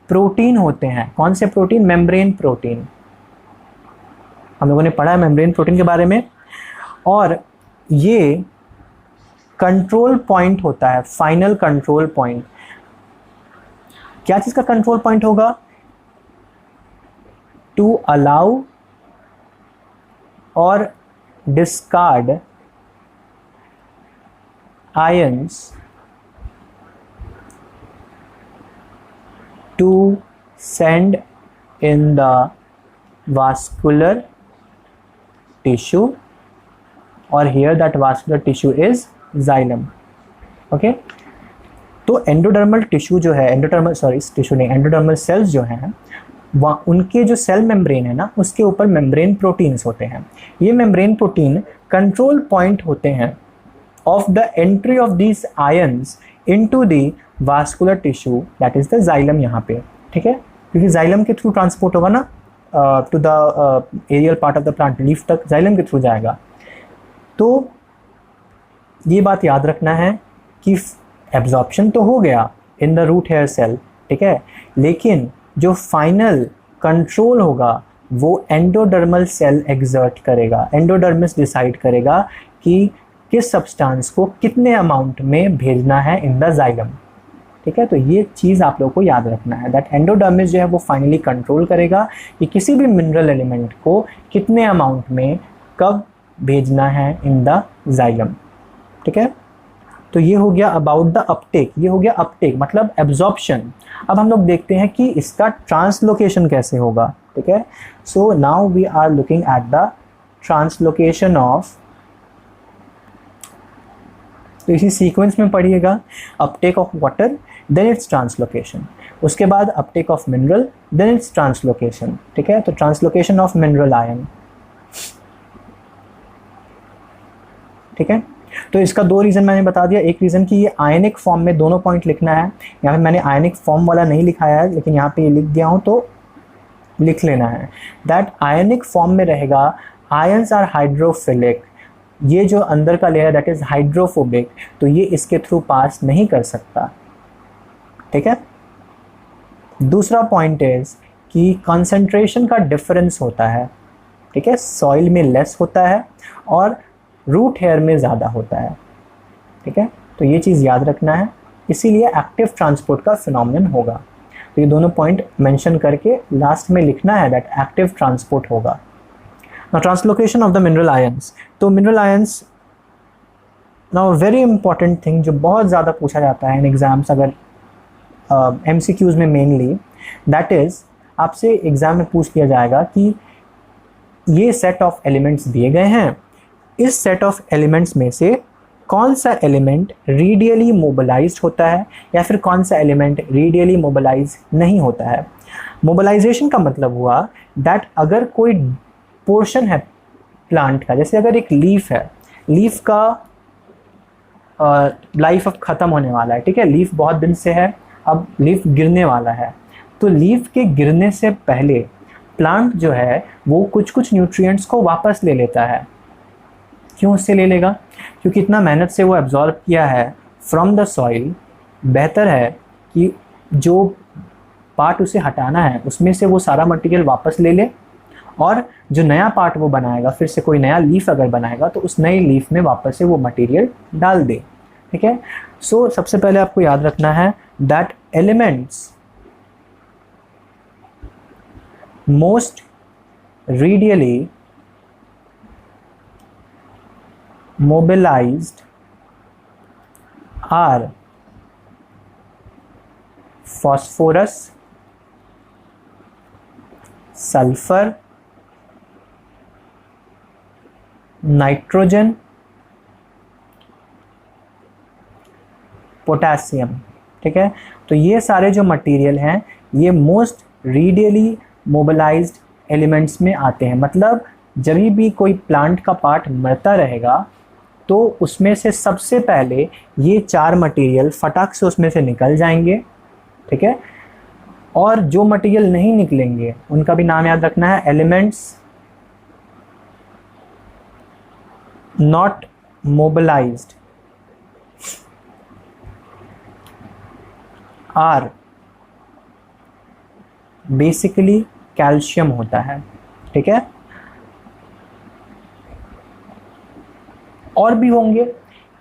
प्रोटीन होते हैं। कौन से प्रोटीन? Membrane protein. हम लोगों ने पढ़ा है मेम्ब्रेन प्रोटीन के बारे में, और ये कंट्रोल पॉइंट होता है, फाइनल कंट्रोल पॉइंट। क्या चीज का कंट्रोल पॉइंट होगा? टू अलाउ और discard ions to send in the vascular tissue, or here that vascular tissue is xylem. Okay, तो एंडोडर्मल टिश्यू जो है, एंडोडर्मल सेल्स जो हैं, वहाँ उनके जो सेल मेम्ब्रेन है ना, उसके ऊपर मेम्ब्रेन प्रोटीन्स होते हैं। ये मेम्ब्रेन प्रोटीन कंट्रोल पॉइंट होते हैं of the entry of these ions into the vascular tissue, that is the xylem यहाँ पे, ठीक है, क्योंकि जाइलम के थ्रू ट्रांसपोर्ट होगा ना to the aerial part of the plant, leaf तक जाइलम के थ्रू जाएगा। तो ये बात याद रखना है कि एब्जॉर्प्शन तो हो गया in the root hair cell, ठीक है, लेकिन जो फाइनल कंट्रोल होगा वो एंडोडर्मल सेल एग्जर्ट करेगा। एंडोडर्मिस डिसाइड करेगा कि किस सब्सटेंस को कितने अमाउंट में भेजना है इन द जाइलम, ठीक है। तो ये चीज़ आप लोगों को याद रखना है, दैट एंडोडर्मिस जो है वो फाइनली कंट्रोल करेगा कि किसी भी मिनरल एलिमेंट को कितने अमाउंट में कब भेजना है इन द जाइलम, ठीक है। तो ये हो गया अबाउट द अपटेक, ये हो गया अपटेक मतलब एब्जॉर्प्शन। अब हम लोग देखते हैं कि इसका ट्रांसलोकेशन कैसे होगा, ठीक है। So now we are looking at the translocation of, तो इसी सीक्वेंस में पढ़िएगा, uptake of water then its translocation, उसके बाद uptake of mineral then its translocation, ठीक है। तो ट्रांसलोकेशन ऑफ मिनरल आयन, ठीक है। तो इसका दो रीज़न मैंने बता दिया, एक रीज़न कि ये आयनिक फॉर्म में दोनों पॉइंट लिखना है, यहाँ पे मैंने आयनिक फॉर्म वाला नहीं लिखाया है लेकिन यहाँ पे ये लिख दिया हूँ तो लिख लेना है, दैट आयनिक फॉर्म में रहेगा आयंस आर हाइड्रोफिलिक, ये जो अंदर का लेयर दैट इज हाइड्रोफोबिक, तो ये इसके थ्रू पास नहीं कर सकता, ठीक है। दूसरा पॉइंट इज कि कंसंट्रेशन का डिफरेंस होता है, ठीक है, सॉइल में लेस होता है और रूट हेयर में ज़्यादा होता है, ठीक है। तो ये चीज़ याद रखना है, इसीलिए एक्टिव ट्रांसपोर्ट का फिनोमेनन होगा। तो ये दोनों पॉइंट मेंशन करके लास्ट में लिखना है दैट एक्टिव ट्रांसपोर्ट होगा। Now translocation of the mineral ions, तो mineral ions now very important thing जो बहुत ज़्यादा पूछा जाता है इन एग्जाम्स, अगर MCQs में मेनली, दैट इज़ आपसे एग्ज़ाम में पूछ लिया जाएगा कि ये सेट ऑफ एलिमेंट्स दिए गए हैं, इस सेट ऑफ एलिमेंट्स में से कौन सा एलिमेंट रेडियली मोबिलाइज्ड होता है या फिर कौन सा एलिमेंट रेडियली मोबिलाइज नहीं होता है। मोबिलाइजेशन का मतलब हुआ दैट अगर कोई पोर्शन है प्लांट का, जैसे अगर एक लीफ है, लीफ का लाइफ अब ख़त्म होने वाला है, ठीक है, लीफ बहुत दिन से है, अब लीफ गिरने वाला है, तो लीफ के गिरने से पहले प्लांट जो है वो कुछ कुछ न्यूट्रिएंट्स को वापस ले लेता है। क्यों उससे ले लेगा? क्योंकि इतना मेहनत से वो एब्जॉर्ब किया है फ्रॉम द सॉइल, बेहतर है कि जो पार्ट उसे हटाना है उसमें से वो सारा मटेरियल वापस ले ले, और जो नया पार्ट वो बनाएगा, फिर से कोई नया लीफ अगर बनाएगा तो उस नए लीफ में वापस से वो मटेरियल डाल दे, ठीक है। सो सबसे पहले आपको याद रखना है that elements most radially mobilized are phosphorus, sulfur, nitrogen, potassium, ठीक है। तो ये सारे जो मटेरियल हैं ये मोस्ट रेडियली मोबिलाइज्ड एलिमेंट्स में आते हैं। मतलब जब भी कोई प्लांट का पार्ट मरता रहेगा तो उसमें से सबसे पहले ये चार मटेरियल फटाक से उसमें से निकल जाएंगे, ठीक है। और जो मटेरियल नहीं निकलेंगे उनका भी नाम याद रखना है, elements not mobilised are basically calcium होता है, ठीक है। और भी होंगे,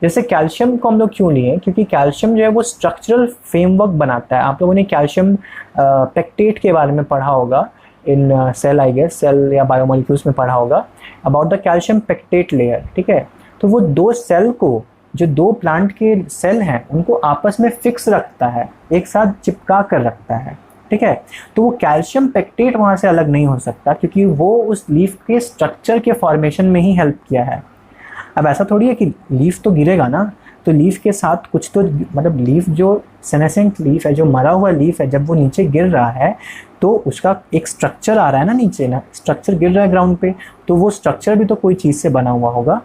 जैसे कैल्शियम को हम लोग क्यों लिए, क्योंकि कैल्शियम जो है वो स्ट्रक्चरल फ्रेमवर्क बनाता है। आप लोगों ने कैल्शियम पेक्टेट के बारे में पढ़ा होगा इन सेल, आई गेस सेल या बायोमोलिक्यूल्स में पढ़ा होगा about the calcium pectate layer, ठीक है। तो वो दो सेल को, जो दो प्लांट के सेल हैं उनको आपस में फिक्स रखता है, एक साथ चिपका कर रखता है, ठीक है। तो वो कैल्शियम पेक्टेट वहाँ से अलग नहीं हो सकता, क्योंकि वो उस लीफ के स्ट्रक्चर के फॉर्मेशन में ही हेल्प किया है। अब ऐसा थोड़ी है कि लीफ तो गिरेगा ना, तो लीफ के साथ कुछ तो, मतलब लीफ जो सेनेसेंट लीफ है, जो मरा हुआ लीफ है, जब वो नीचे गिर रहा है तो उसका एक स्ट्रक्चर आ रहा है ना नीचे, ना स्ट्रक्चर गिर रहा है ग्राउंड पे, तो वो स्ट्रक्चर भी तो कोई चीज़ से बना हुआ होगा।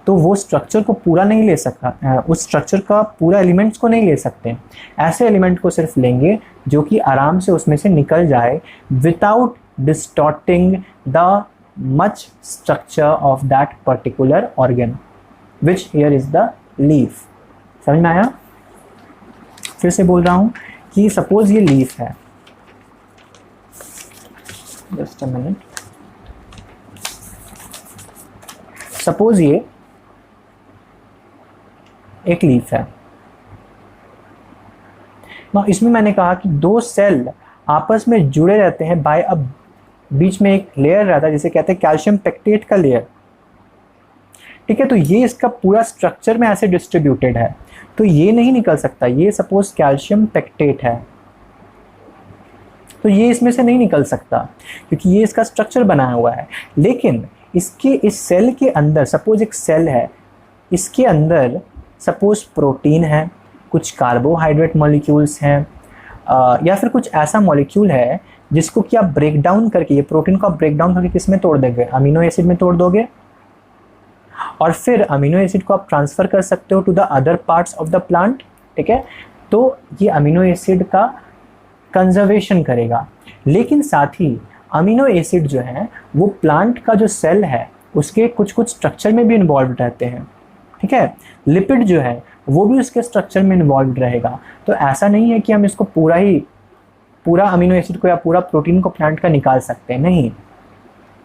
तो वो स्ट्रक्चर को पूरा नहीं ले सकता, उस स्ट्रक्चर का पूरा एलिमेंट्स को नहीं ले सकते। ऐसे एलिमेंट को सिर्फ लेंगे जो कि आराम से उसमें से निकल जाए without distorting the much structure of that particular organ which here is the leaf. समझ में आया? फिर से बोल रहा हूं कि सपोज ये लीफ है, जस्ट अ मिनट, सपोज ये एक लीफ है ना, इसमें मैंने कहा कि दो सेल आपस में जुड़े रहते हैं बाय अब बीच में एक लेयर रहता है जिसे कहते हैं कैल्शियम पेक्टेट का लेयर, ठीक है। तो ये इसका पूरा स्ट्रक्चर में ऐसे डिस्ट्रीब्यूटेड है, तो ये नहीं निकल सकता। ये सपोज कैल्शियम पेक्टेट है तो ये इसमें से नहीं निकल सकता क्योंकि ये इसका स्ट्रक्चर बनाया हुआ है। लेकिन इसके इस सेल के अंदर, सपोज एक सेल है, इसके अंदर सपोज प्रोटीन है, कुछ कार्बोहाइड्रेट मॉलिक्यूल्स हैं, या फिर कुछ ऐसा मॉलिक्यूल है जिसको कि आप ब्रेक डाउन करके, ये प्रोटीन को आप ब्रेक डाउन करके किस में तोड़ देंगे, अमीनो एसिड में तोड़ दोगे, और फिर अमीनो एसिड को आप ट्रांसफ़र कर सकते हो to the other parts of the plant, ठीक है। तो ये अमीनो एसिड का कंजर्वेशन करेगा, लेकिन साथ ही अमीनो एसिड जो है वो प्लांट का जो सेल है उसके कुछ कुछ स्ट्रक्चर में भी इन्वॉल्व रहते हैं, ठीक है। लिपिड जो है वो भी उसके स्ट्रक्चर में इन्वॉल्व रहेगा। तो ऐसा नहीं है कि हम इसको पूरा अमीनो एसिड को या पूरा प्रोटीन को प्लांट का निकाल सकते हैं, नहीं,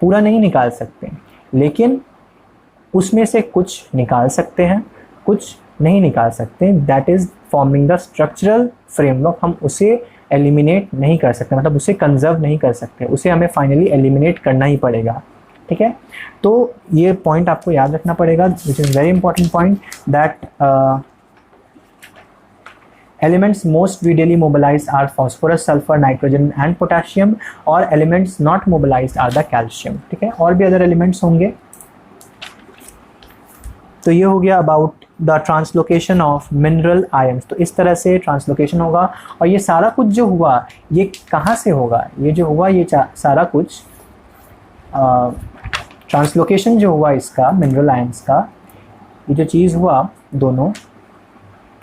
पूरा नहीं निकाल सकते, लेकिन उसमें से कुछ निकाल सकते हैं, कुछ नहीं निकाल सकते। That is forming the structural framework. हम उसे एलिमिनेट नहीं कर सकते, मतलब उसे कंजर्व नहीं कर सकते, उसे हमें फाइनली एलिमिनेट करना ही पड़ेगा, ठीक है। तो ये पॉइंट आपको याद रखना पड़ेगा, which is very important point, that elements most readily mobilized are phosphorus, sulfur, nitrogen and potassium, और elements not mobilized are the calcium, ठीक है। और भी अदर एलिमेंट्स होंगे। तो ये हो गया about the translocation of mineral ions. तो इस तरह से ट्रांसलोकेशन होगा, और ये सारा कुछ जो हुआ ये कहाँ से होगा, ये जो हुआ ये सारा कुछ ट्रांसलोकेशन जो हुआ इसका मिनरल आयंस का, ये जो चीज़ हुआ, दोनों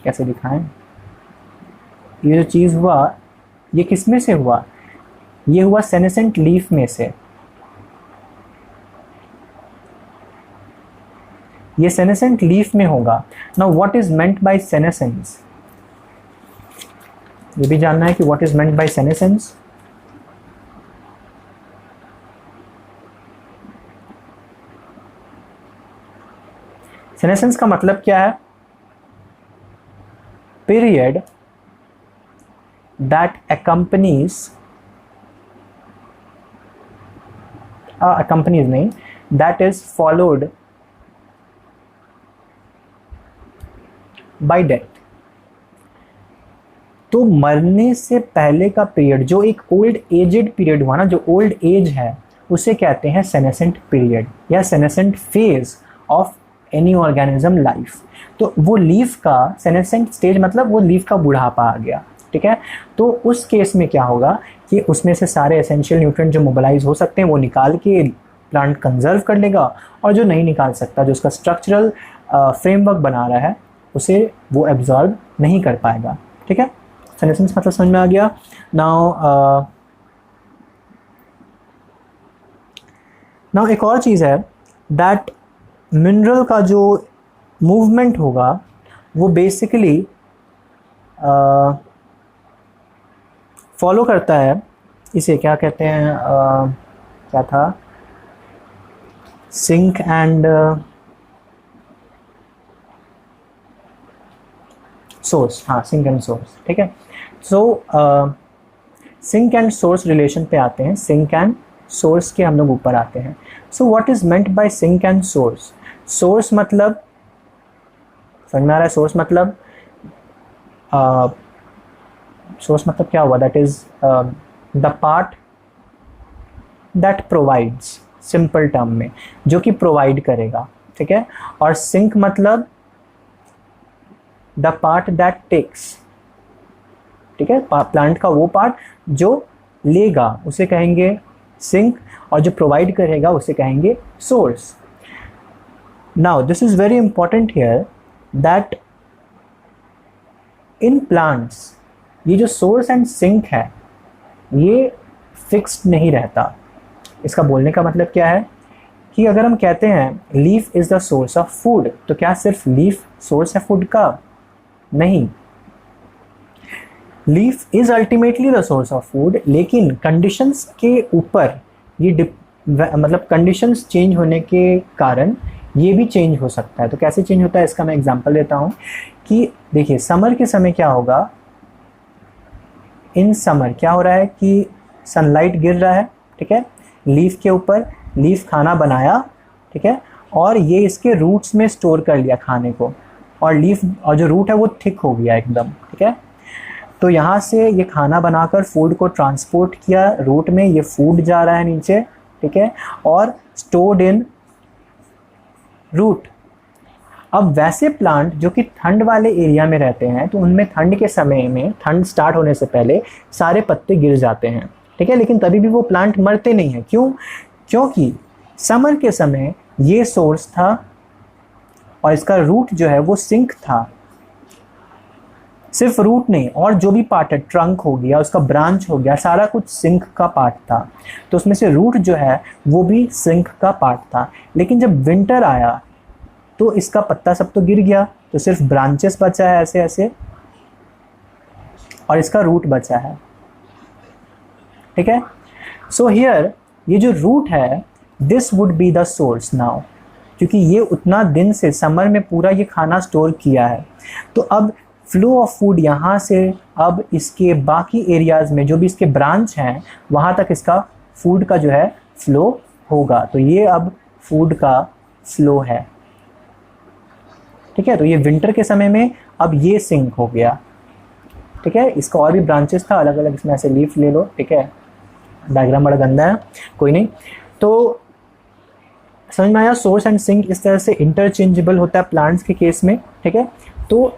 कैसे दिखाएं, ये जो चीज़ हुआ ये किस में से हुआ, ये हुआ सेनेसेंट लीफ में से। ये सेनेसेंट लीफ में होगा। Now what is meant bye senescence, ये भी जानना है कि what is meant bye senescence. Senescence का मतलब क्या है? पीरियड that accompanies नहीं, that is followed by death। तो मरने से पहले का पीरियड, जो एक ओल्ड एजेड पीरियड हुआ ना, जो ओल्ड एज है, उसे कहते हैं सेनेसेंट पीरियड या senescent phase of any organism life. तो वो लीफ का सेनेसेंट स्टेज मतलब वो लीफ का बुढ़ापा आ गया, ठीक है। तो उस केस में क्या होगा कि उसमें से सारे एसेंशियल न्यूट्रिएंट जो मोबिलाइज हो सकते हैं वो निकाल के प्लांट कंजर्व कर लेगा, और जो नहीं निकाल सकता, जो उसका स्ट्रक्चरल फ्रेमवर्क बना रहा है, उसे वो एब्जॉर्ब नहीं कर पाएगा, ठीक है। सेनेसेंस मतलब समझ में आ गया। नाउ एक और चीज़ है, दैट मिनरल का जो मूवमेंट होगा वो बेसिकली फॉलो करता है, इसे क्या कहते हैं, क्या था, सिंक एंड सोर्स, हाँ सिंक एंड सोर्स, ठीक है। सो सिंक एंड सोर्स रिलेशन पे आते हैं, सिंक एंड सोर्स के हम लोग ऊपर आते हैं। So what is meant by sink and source? Source मतलब, समझ में आ रहा है? सोर्स मतलब क्या हुआ? That is the part that provides, simple term में जो कि प्रोवाइड करेगा, ठीक है। और सिंक मतलब द पार्ट दैट टेक्स, ठीक है, प्लांट का वो पार्ट जो लेगा उसे कहेंगे सिंक, और जो प्रोवाइड करेगा उसे कहेंगे source. Now this is very important here that in plants ये जो सोर्स एंड सिंक है ये फिक्स्ड नहीं रहता। इसका बोलने का मतलब क्या है कि अगर हम कहते हैं leaf is the source of food, तो क्या सिर्फ लीफ सोर्स है फूड का? नहीं, leaf is ultimately the source of food, लेकिन कंडीशंस के ऊपर ये मतलब कंडीशंस चेंज होने के कारण ये भी चेंज हो सकता है। तो कैसे चेंज होता है इसका मैं एग्जांपल देता हूँ कि देखिए समर के समय क्या होगा, इन समर क्या हो रहा है कि सनलाइट गिर रहा है, ठीक है, लीफ के ऊपर, लीफ खाना बनाया, ठीक है, और ये इसके रूट्स में स्टोर कर लिया खाने को, और लीफ और जो रूट है वो थिक हो गया एकदम, ठीक है। तो यहाँ से ये खाना बनाकर फूड को ट्रांसपोर्ट किया रूट में, ये फूड जा रहा है नीचे, ठीक है, और स्टोर्ड इन रूट। अब वैसे प्लांट जो कि ठंड वाले एरिया में रहते हैं तो उनमें ठंड के समय में, ठंड स्टार्ट होने से पहले सारे पत्ते गिर जाते हैं, ठीक है, लेकिन तभी भी वो प्लांट मरते नहीं हैं। क्यों? क्योंकि समर के समय ये सोर्स था और इसका रूट जो है वो सिंक था। सिर्फ रूट नहीं, और जो भी पार्ट है, ट्रंक हो गया, उसका ब्रांच हो गया, सारा कुछ सिंक का पार्ट था। तो उसमें से रूट जो है वो भी सिंक का पार्ट था। लेकिन जब विंटर आया तो इसका पत्ता सब तो गिर गया, तो सिर्फ ब्रांचेस बचा है ऐसे ऐसे, और इसका रूट बचा है, ठीक है। सो हियर ये जो रूट है, this would be the source now, क्योंकि ये उतना दिन से समर में पूरा ये खाना स्टोर किया है। तो अब फ्लो ऑफ फूड यहाँ से अब इसके बाकी एरियाज में जो भी इसके ब्रांच हैं वहाँ तक इसका फूड का जो है फ्लो होगा। तो ये अब फूड का फ्लो है, ठीक है। तो ये विंटर के समय में अब ये सिंक हो गया, ठीक है। इसका और भी ब्रांचेस था अलग अलग, इसमें ऐसे लीफ ले लो, ठीक है, डायग्राम बड़ा गंदा है, कोई नहीं। तो समझ में आया? सोर्स एंड सिंक इस तरह से इंटरचेंजेबल होता है प्लांट्स के केस में, ठीक है। तो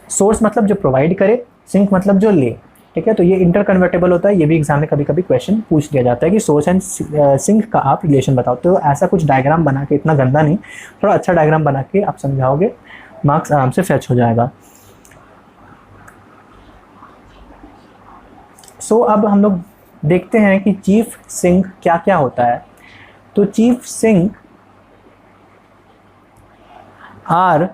सोर्स मतलब जो प्रोवाइड करे, सिंक मतलब जो ले, ठीक है। तो ये इंटर कन्वर्टेबल होता है। ये भी एग्जाम में कभी कभी क्वेश्चन पूछ लिया जाता है कि सोर्स एंड सिंक का आप रिलेशन बताओ। तो ऐसा कुछ डायग्राम बना के, इतना गंदा नहीं, थोड़ा अच्छा डायग्राम बना के आप समझाओगे, मार्क्स आराम से फैच हो जाएगा। सो अब हम लोग देखते हैं कि चीफ सिंक क्या क्या होता है। तो chief sink are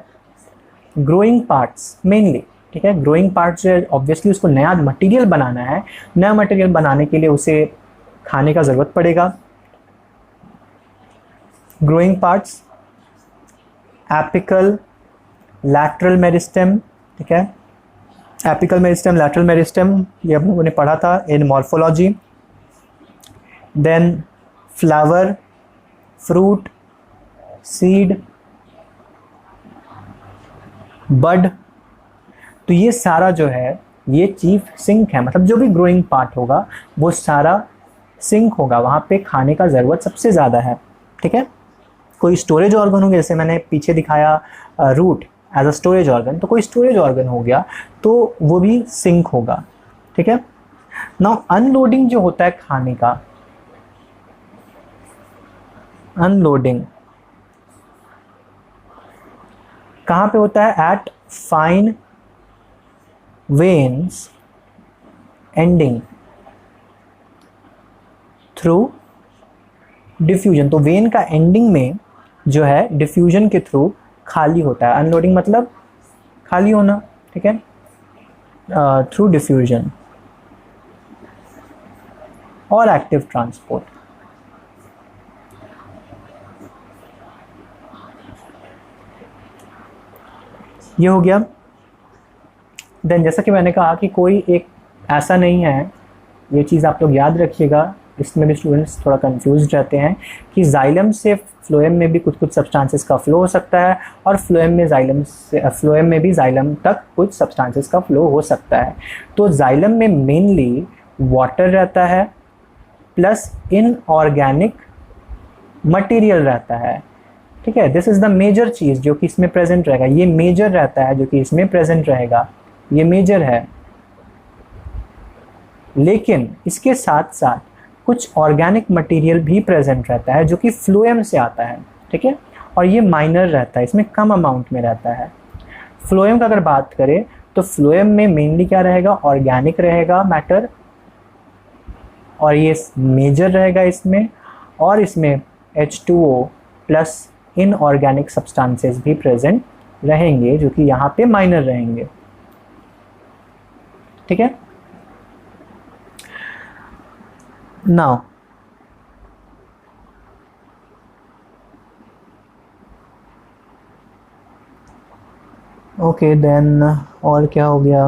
growing parts mainly, ठीक है। ग्रोइंग पार्ट्स जो है ऑब्वियसली उसको नया मटेरियल बनाना है, नया मटेरियल बनाने के लिए उसे खाने का ज़रूरत पड़ेगा। Growing parts, apical, lateral meristem, ठीक है। एपिकल मेरिस्टेम, लैटरल मेरिस्टेम, ये हम लोगों ने पढ़ा था in morphology. Then flower, fruit, seed, bud. तो ये सारा जो है ये चीफ सिंक है, मतलब जो भी ग्रोइंग पार्ट होगा वो सारा सिंक होगा, वहाँ पे खाने का ज़रूरत सबसे ज़्यादा है, ठीक है। कोई स्टोरेज ऑर्गन हो गया, जैसे मैंने पीछे दिखाया root as a storage organ, तो कोई स्टोरेज ऑर्गन हो गया तो वो भी सिंक होगा, ठीक है। नाउ अनलोडिंग जो होता है खाने का, अनलोडिंग कहाँ पे होता है? At fine veins ending through diffusion. तो वेन का एंडिंग में जो है डिफ्यूजन के थ्रू खाली होता है। अनलोडिंग मतलब खाली होना, ठीक है, थ्रू डिफ्यूजन और एक्टिव ट्रांसपोर्ट। ये हो गया देन जैसा कि मैंने कहा कि कोई एक ऐसा नहीं है, ये चीज़ आप लोग याद रखिएगा, इसमें भी स्टूडेंट्स थोड़ा कंफ्यूज रहते हैं कि जाइलम से फ्लोएम में भी कुछ कुछ सब्सटेंसेस का फ्लो हो सकता है और फ्लोएम में भी जाइलम तक कुछ सब्सटेंसेस का फ्लो हो सकता है। तो जाइलम में मेनली वाटर रहता है प्लस इनऑर्गेनिक मटेरियल रहता है, ठीक है। दिस इज़ द मेजर चीज़ जो कि इसमें प्रेजेंट रहेगा, ये मेजर रहता है जो कि इसमें प्रेजेंट रहेगा, ये मेजर है। लेकिन इसके साथ साथ कुछ ऑर्गेनिक मटेरियल भी प्रेजेंट रहता है जो कि फ्लोएम से आता है, ठीक है, और ये माइनर रहता है, इसमें कम अमाउंट में रहता है। फ्लोएम का अगर बात करें तो फ्लोएम में मेनली क्या रहेगा, ऑर्गेनिक रहेगा मैटर, और ये मेजर रहेगा इसमें, और इसमें H2O प्लस इनऑर्गेनिक सब्सटेंसेस भी प्रेजेंट रहेंगे जो कि यहाँ पे माइनर रहेंगे, ठीक है। नाउ ओके, देन और क्या हो गया,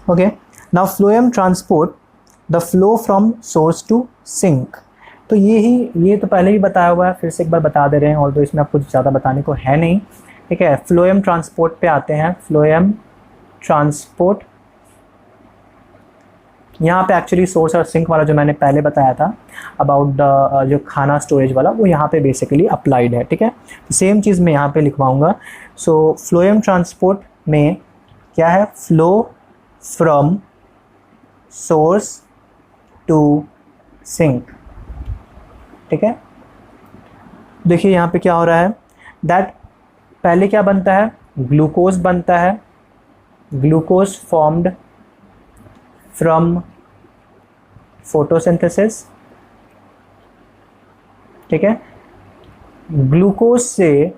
okay. Now phloem transport the flow from source to sink. तो ये तो पहले ही बताया हुआ है, फिर से एक बार बता दे रहे हैं, और तो इसमें आपको ज़्यादा बताने को है नहीं, ठीक है। फ्लोएम ट्रांसपोर्ट पे आते हैं। फ्लोएम ट्रांसपोर्ट, यहाँ पे एक्चुअली सोर्स और सिंक वाला जो मैंने पहले बताया था अबाउट द जो खाना स्टोरेज वाला, वो यहाँ पे बेसिकली अप्लाइड है, ठीक है। सेम चीज़ मैं यहाँ पे लिखवाऊँगा। सो फ्लोएम ट्रांसपोर्ट में क्या है, flow from source to sink, ठीक है। देखिए यहाँ पे क्या हो रहा है, दैट पहले क्या बनता है, ग्लूकोज बनता है, ग्लूकोज फॉर्म्ड फ्रॉम फोटोसिंथेसिस, ठीक है। ग्लूकोज से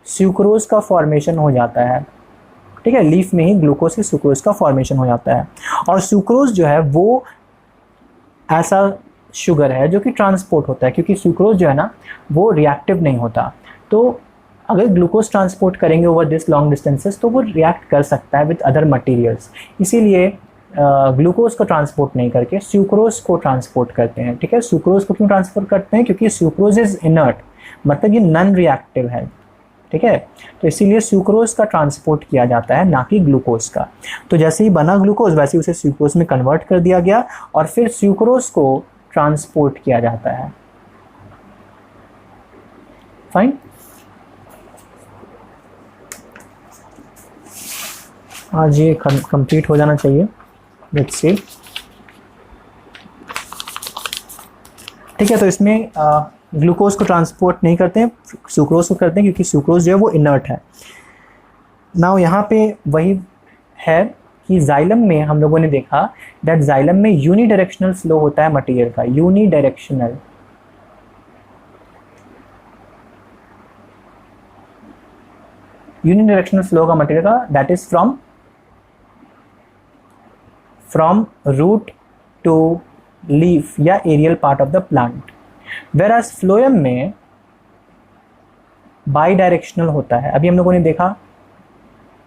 सुक्रोज का फॉर्मेशन हो जाता है, ठीक है। लीफ में ही ग्लूकोज से सुक्रोज का फॉर्मेशन हो जाता है, और सुक्रोज जो है वो ऐसा शुगर है जो कि ट्रांसपोर्ट होता है, क्योंकि सुक्रोज जो है ना वो रिएक्टिव नहीं होता। तो अगर ग्लूकोज ट्रांसपोर्ट करेंगे ओवर दिस लॉन्ग डिस्टेंसेस तो वो रिएक्ट कर सकता है विद अदर मटेरियल्स, इसीलिए ग्लूकोज को ट्रांसपोर्ट नहीं करके सुक्रोज को ट्रांसपोर्ट करते हैं, ठीक है। सुक्रोज को क्यों ट्रांसपोर्ट करते हैं, क्योंकि सुक्रोज इज इनर्ट, मतलब ये नॉन रिएक्टिव है, ठीक है। तो इसीलिए सुक्रोज का ट्रांसपोर्ट किया जाता है, ना कि ग्लूकोज का। तो जैसे ही बना ग्लूकोज वैसे ही उसे सुक्रोज में कन्वर्ट कर दिया गया और फिर सुक्रोज को ट्रांसपोर्ट किया जाता है, फाइन। आज ये कंप्लीट हो जाना चाहिए, लेट्स सी, ठीक है। तो इसमें ग्लूकोज को ट्रांसपोर्ट नहीं करते हैं, सुक्रोज को करते हैं, क्योंकि सुक्रोज जो है वो इनर्ट है। नाउ यहाँ पे वही है कि जाइलम में हम लोगों ने देखा दैट जाइलम में यूनिडायरेक्शनल फ्लो होता है मटेरियल का, यूनिडायरेक्शनल, यूनिडायरेक्शनल फ्लो का मटेरियल का, that is from root to leaf या aerial part of the plant. Whereas phloem में बाई डायरेक्शनल होता है। अभी हम लोगों ने देखा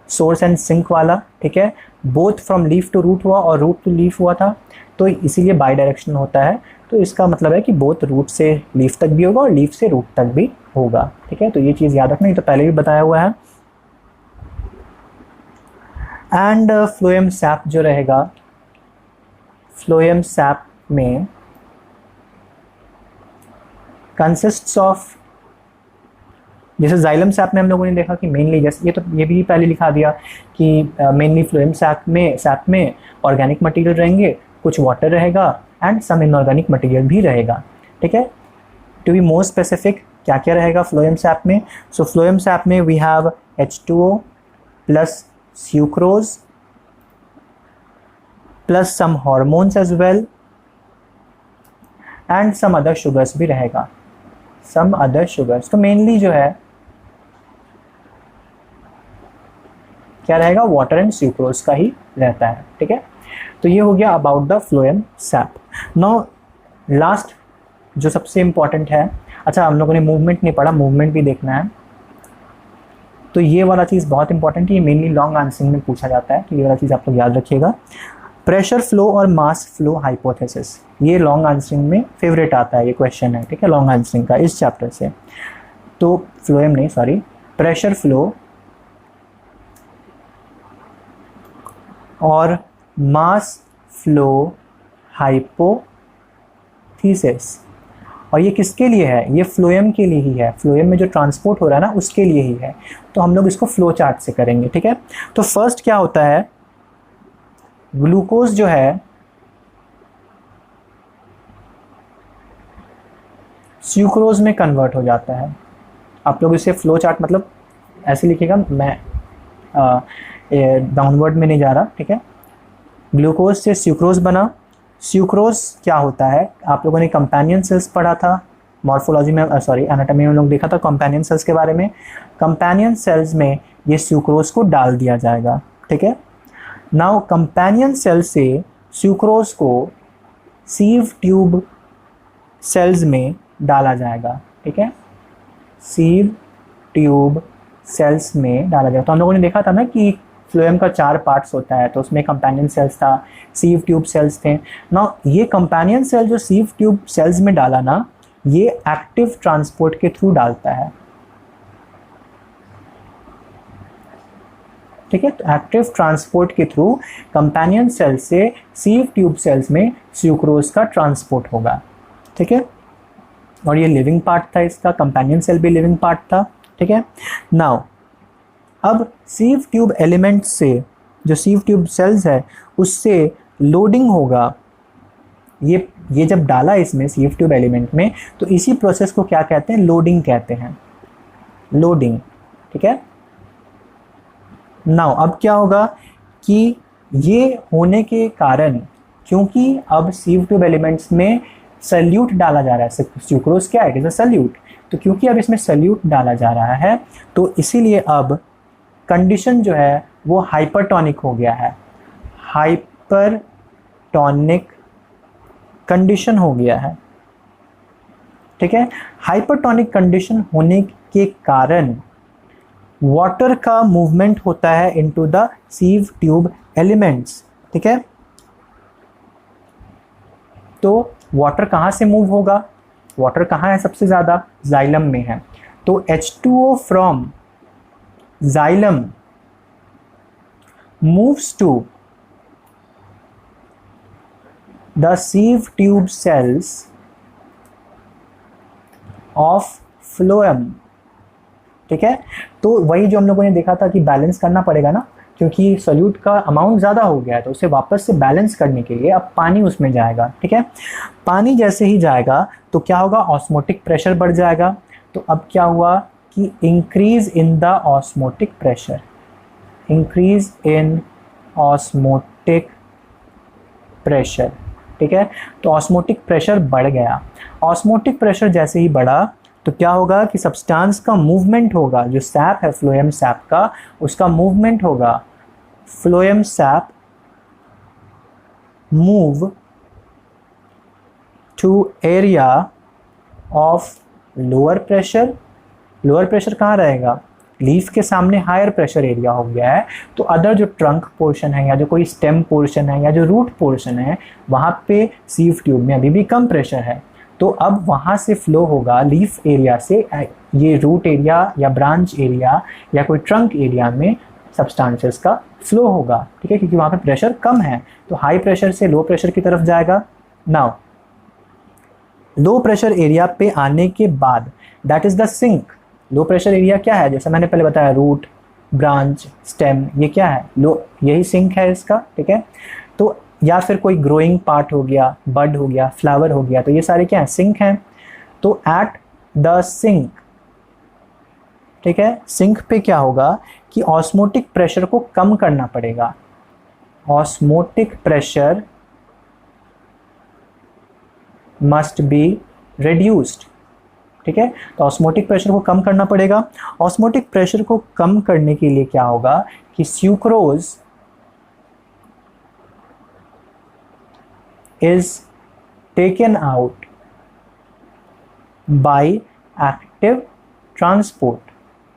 सोर्स एंड सिंक वाला, ठीक है, both from leaf to root हुआ और रूट टू लीफ हुआ था, तो इसीलिए बाई डायरेक्शनल होता है। तो इसका मतलब है कि बोथ रूट से लीफ तक भी होगा और लीफ से रूट तक भी होगा, ठीक है। तो ये चीज़ याद रखना, ये तो पहले भी बताया हुआ है। एंड फ्लोएम सैप जो रहेगा, फ्लोएम सैप में कंसिस्ट्स ऑफ, जैसे जाइलम सैप में हम लोगों ने देखा कि मेनली, जैसे ये भी पहले लिखा दिया कि मेनली फ्लोएम सैप में ऑर्गेनिक मटेरियल रहेंगे, कुछ वाटर रहेगा एंड सम इनऑर्गेनिक मटेरियल भी रहेगा, ठीक है। टू बी मोर स्पेसिफिक क्या क्या रहेगा फ्लोएम सैप में, सो फ्लोएम सैप में we have H2O plus sucrose plus some hormones as well and some other sugars भी रहेगा, सम अदर शुगर्स। तो मेनली जो है क्या रहेगा, वाटर एंड सुक्रोज का ही रहता है, ठीक है। तो ये हो गया about the phloem SAP. Now last जो सबसे इंपॉर्टेंट है, अच्छा हम लोगों ने मूवमेंट नहीं पढ़ा, मूवमेंट भी देखना है। तो ये वाला चीज़ बहुत इंपॉर्टेंट है, ये मेनली लॉन्ग आंसरिंग में पूछा जाता है, तो ये वाला चीज़ आप लोग याद रखिएगा। प्रेशर फ्लो और मास फ्लो हाइपोथेसिस, ये लॉन्ग आंसरिंग में फेवरेट आता है, ये क्वेश्चन है, ठीक है, लॉन्ग आंसरिंग का इस चैप्टर से। तो फ्लोएम नहीं, सॉरी, प्रेशर फ्लो और मास फ्लो हाइपोथेसिस, और ये किसके लिए है? ये फ्लोएम के लिए ही है, फ्लोएम में जो ट्रांसपोर्ट हो रहा है ना उसके लिए ही है। तो हम लोग इसको फ्लो चार्ट से करेंगे, ठीक है। तो फर्स्ट क्या होता है, ग्लूकोज जो है सुक्रोज में कन्वर्ट हो जाता है। आप लोग इसे फ्लो चार्ट मतलब ऐसे लिखिएगा, मैं डाउनवर्ड में नहीं जा रहा, ठीक है। ग्लूकोज से सुक्रोज बना, सुक्रोज क्या होता है, आप लोगों ने कंपेनियन सेल्स पढ़ा था मॉर्फोलॉजी में, सॉरी एनाटॉमी में लोग देखा था कंपेनियन सेल्स के बारे में। कंपेनियन सेल्स में ये सुक्रोज को डाल दिया जाएगा, ठीक है। नाउ कंपेनियन सेल से सुक्रोज को सीव ट्यूब सेल्स में डाला जाएगा, ठीक है, सीव ट्यूब सेल्स में डाला जाएगा। तो हम लोगों ने देखा था ना कि फ्लोएम का 4 पार्ट्स होता है, तो उसमें कंपेनियन सेल्स था, सीव ट्यूब सेल्स थे ना। ये कंपेनियन सेल जो सीव ट्यूब सेल्स में डाला ना, ये एक्टिव ट्रांसपोर्ट के थ्रू डालता है, ठीक है। तो एक्टिव ट्रांसपोर्ट के थ्रू कंपेनियन सेल से सीव ट्यूब सेल्स में सुक्रोज का ट्रांसपोर्ट होगा, ठीक है। और ये लिविंग पार्ट था इसका, कंपेनियन सेल भी लिविंग पार्ट था, ठीक है। नाउ अब सीव ट्यूब एलिमेंट से, जो सीव ट्यूब सेल्स है उससे लोडिंग होगा, ये जब डाला इसमें सीव ट्यूब एलिमेंट में, तो इसी प्रोसेस को क्या कहते हैं, लोडिंग कहते हैं, लोडिंग, ठीक है। नाउ अब क्या होगा कि ये होने के कारण, क्योंकि अब सीव ट्यूब एलिमेंट्स में सल्यूट डाला जा रहा है, सुक्रोज क्या है, इट इज अ सल्यूट, तो क्योंकि अब इसमें सल्यूट डाला जा रहा है तो इसीलिए अब कंडीशन जो है वो हाइपरटोनिक हो गया है, हाइपरटोनिक कंडीशन हो गया है, ठीक है। हाइपरटोनिक कंडीशन होने के कारण वाटर का मूवमेंट होता है into the sieve tube elements, ठीक है। तो वाटर कहाँ से मूव होगा, वाटर कहाँ है सबसे ज़्यादा, जाइलम में है, तो H2O from xylem moves to the sieve tube cells of phloem, ठीक है। तो वही जो हम लोगों ने देखा था कि बैलेंस करना पड़ेगा ना, क्योंकि सॉल्यूट का अमाउंट ज़्यादा हो गया है, तो उसे वापस से बैलेंस करने के लिए अब पानी उसमें जाएगा, ठीक है। पानी जैसे ही जाएगा तो क्या होगा, ऑस्मोटिक प्रेशर बढ़ जाएगा। तो अब क्या हुआ कि increase in the osmotic pressure, increase in osmotic pressure, ठीक है। तो ऑस्मोटिक प्रेशर बढ़ गया, ऑस्मोटिक प्रेशर जैसे ही बढ़ा तो क्या होगा कि सब्सटेंस का मूवमेंट होगा, जो सैप है फ्लोएम सैप का, उसका मूवमेंट होगा, phloem sap move to area of lower pressure. Lower pressure कहाँ रहेगा, लीफ के सामने हायर प्रेशर एरिया हो गया है, तो अदर जो ट्रंक पोर्शन है या जो कोई स्टेम पोर्शन है या जो रूट पोर्शन है, वहाँ पे सीव ट्यूब में अभी भी कम प्रेशर है, तो अब वहाँ से फ्लो होगा लीफ एरिया से ये रूट एरिया या ब्रांच एरिया या कोई ट्रंक एरिया में सब्सटेंसेस का फ्लो होगा, ठीक है, क्योंकि वहाँ पे प्रेशर कम है, तो हाई प्रेशर से लो प्रेशर की तरफ जाएगा। नाउ लो प्रेशर एरिया पे आने के बाद that is the sink. Low pressure area क्या है, जैसे मैंने पहले बताया, रूट, ब्रांच, स्टेम, ये क्या है, लो, यही सिंक है इसका, ठीक है। तो या फिर कोई ग्रोइंग पार्ट हो गया, बड हो गया, फ्लावर हो गया, तो ये सारे क्या है, सिंक हैं। तो एट द सिंक, ठीक है, सिंक पे क्या होगा कि ऑस्मोटिक प्रेशर को कम करना पड़ेगा, osmotic pressure must be reduced, ठीक है। तो ऑस्मोटिक प्रेशर को कम करना पड़ेगा। ऑस्मोटिक प्रेशर को कम करने के लिए क्या होगा कि sucrose is taken out by active transport,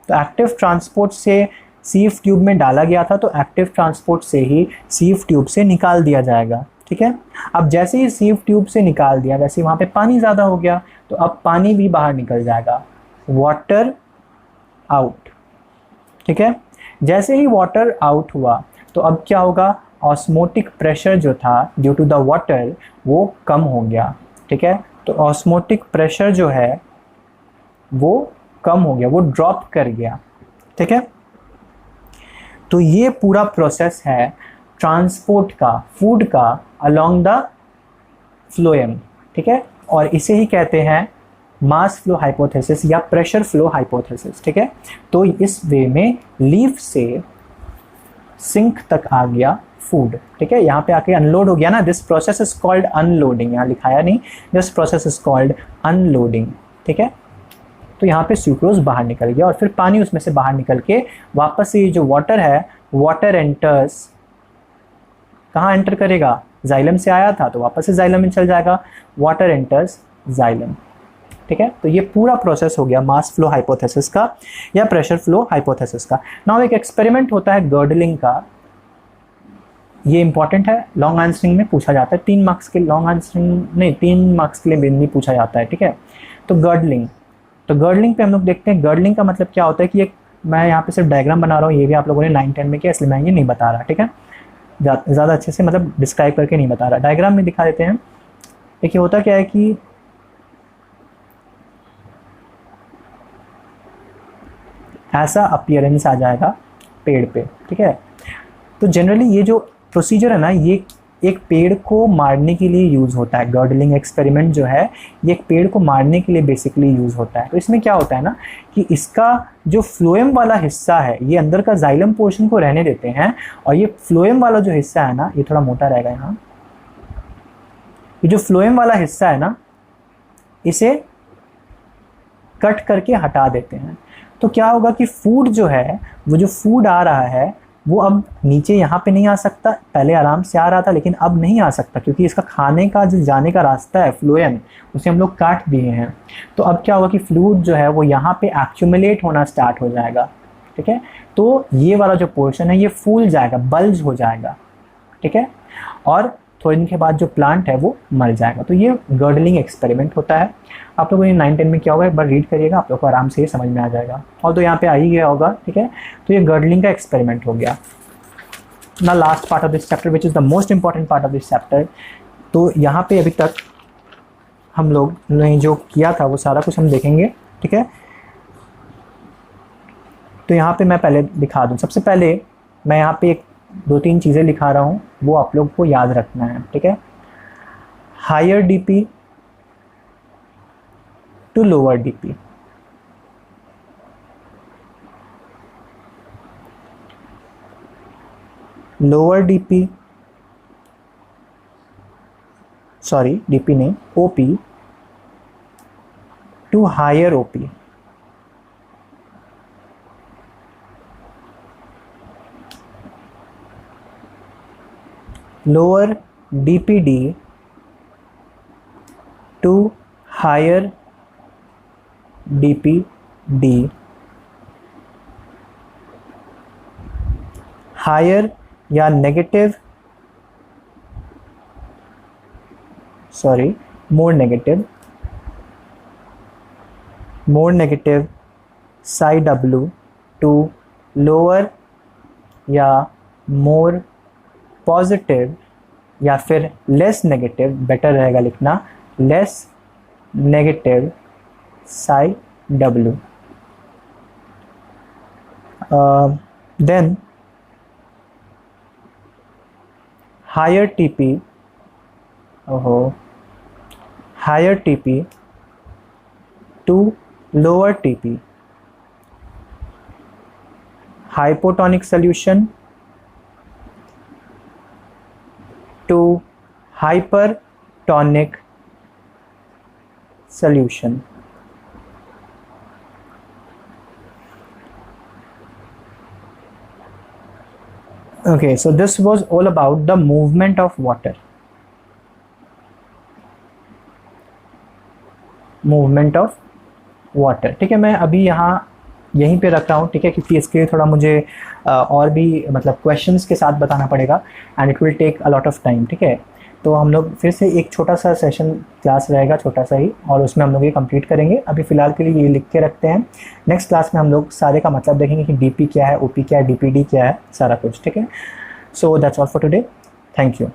तो एक्टिव ट्रांसपोर्ट से सीफ ट्यूब में डाला गया था, तो एक्टिव ट्रांसपोर्ट से ही सीफ ट्यूब से निकाल दिया जाएगा, ठीक है। अब जैसे ही सीफ ट्यूब से निकाल दिया, वैसे वहाँ पे पानी ज़्यादा हो गया, तो अब पानी भी बाहर निकल जाएगा, वाटर आउट, ठीक है। जैसे ही वाटर आउट हुआ तो अब क्या होगा, ऑस्मोटिक प्रेशर जो था ड्यू टू द वाटर वो कम हो गया, ठीक है। तो ऑस्मोटिक प्रेशर जो है वो कम हो गया, वो ड्रॉप कर गया, ठीक है। तो ये पूरा प्रोसेस है ट्रांसपोर्ट का, फूड का अलोंग द फ्लोएम, ठीक है। और इसे ही कहते हैं मास फ्लो हाइपोथेसिस या प्रेशर फ्लो हाइपोथेसिस, ठीक है। तो इस वे में लीफ से सिंक तक आ गया फूड, ठीक है। यहाँ पे आके अनलोड हो गया ना, this process is called unloading, यहाँ लिखाया नहीं, this process is called unloading, ठीक है। तो यहाँ पे सुक्रोज बाहर निकल गया और फिर पानी उसमें से बाहर निकल के वापस से जो वाटर है, वाटर एंटर्स, कहाँ एंटर करेगा, जाइलम से आया था तो वापस से जाइलम में चल जाएगा, वाटर एंटर्स जाइलम, ठीक है। तो ये पूरा प्रोसेस हो गया मास फ्लो हाइपोथेसिस का या प्रेशर फ्लो हाइपोथेसिस का। नाउ एक एक्सपेरिमेंट होता है गर्डलिंग का, ये इंपॉर्टेंट है, लॉन्ग आंसरिंग में पूछा जाता है, 3 मार्क्स के लॉन्ग आंसरिंग नहीं, 3 मार्क्स के लिए भी पूछा जाता है, ठीक है। तो गर्डलिंग, तो गर्डलिंग पे हम लोग देखते हैं गर्डलिंग का मतलब क्या होता है कि एक, मैं यहाँ पे सिर्फ डायग्राम बना रहा हूँ, ये भी आप लोगों ने 9-10 में किया, इसलिए मैं ये नहीं बता रहा, ठीक है, ज़्यादा अच्छे से मतलब डिस्क्राइब करके नहीं बता रहा, डायग्राम में दिखा देते हैं। देखिए होता क्या है कि ऐसा अपीयरेंस आ जाएगा पेड़ पे, ठीक है। तो जनरली ये जो प्रोसीजर है ना, ये एक पेड़ को मारने के लिए यूज़ होता है, गर्डलिंग एक्सपेरिमेंट जो है ये एक पेड़ को मारने के लिए बेसिकली यूज़ होता है। तो इसमें क्या होता है ना कि इसका जो फ्लोएम वाला हिस्सा है, ये अंदर का जाइलम पोर्शन को रहने देते हैं, और ये फ्लोएम वाला जो हिस्सा है ना, ये थोड़ा मोटा रहेगा यहाँ, ये जो फ्लोएम वाला हिस्सा है ना, इसे कट करके हटा देते हैं। तो क्या होगा कि फूड जो है, वो जो फूड आ रहा है वो अब नीचे यहाँ पे नहीं आ सकता, पहले आराम से आ रहा था लेकिन अब नहीं आ सकता, क्योंकि इसका खाने का जो जाने का रास्ता है फ्लोएम, उसे हम लोग काट दिए हैं। तो अब क्या होगा कि फ्लूइड जो है वो यहाँ पे एक्यूमुलेट होना स्टार्ट हो जाएगा, ठीक है। तो ये वाला जो पोर्शन है ये फूल जाएगा, बल्ज हो जाएगा, ठीक है, और थोड़े दिन के बाद जो प्लांट है वो मर जाएगा। तो ये गर्डलिंग एक्सपेरिमेंट होता है। आप लोगों ने 9-10 में क्या होगा, एक बार रीड करिएगा, आप लोग को आराम से ये समझ में आ जाएगा, और तो यहाँ पे आ ही गया होगा, ठीक है। तो ये गर्डलिंग का एक्सपेरिमेंट हो गया ना। Last part of this chapter which is the most important part of this chapter. तो यहाँ पे अभी तक हम लोग ने जो किया था वो सारा कुछ हम देखेंगे, ठीक है। तो यहाँ पे मैं पहले दिखा दूँ, सबसे पहले मैं यहाँ पे एक 2-3 चीज़ें लिखा रहा हूँ, वो आप लोग को याद रखना है, ठीक है। Higher DP to lower DP, lower DP, sorry DP नहीं, OP to higher OP, lower DPD to higher DPD, higher या negative, sorry, more negative psi W to lower या more पॉजिटिव या फिर लेस नेगेटिव, बेटर रहेगा लिखना less negative psi W. Then higher TP, higher TP to lower TP, hypotonic solution to hypertonic solution. Okay, so this was all about the movement of water. movement of water, ठीक है। मैं अभी यहाँ यहीं पे रख रहा हूँ, ठीक है, क्योंकि इसके लिए थोड़ा मुझे और भी मतलब क्वेश्चंस के साथ बताना पड़ेगा and it will take a lot of time, ठीक है। तो हम लोग फिर से एक छोटा सा सेशन क्लास रहेगा, छोटा सा ही, और उसमें हम लोग ये कंप्लीट करेंगे। अभी फ़िलहाल के लिए ये लिख के रखते हैं। नेक्स्ट क्लास में हम लोग सारे का मतलब देखेंगे कि डीपी क्या है, ओपी क्या है, डीपीडी क्या है, सारा कुछ, ठीक है। So that's all for today. Thank you.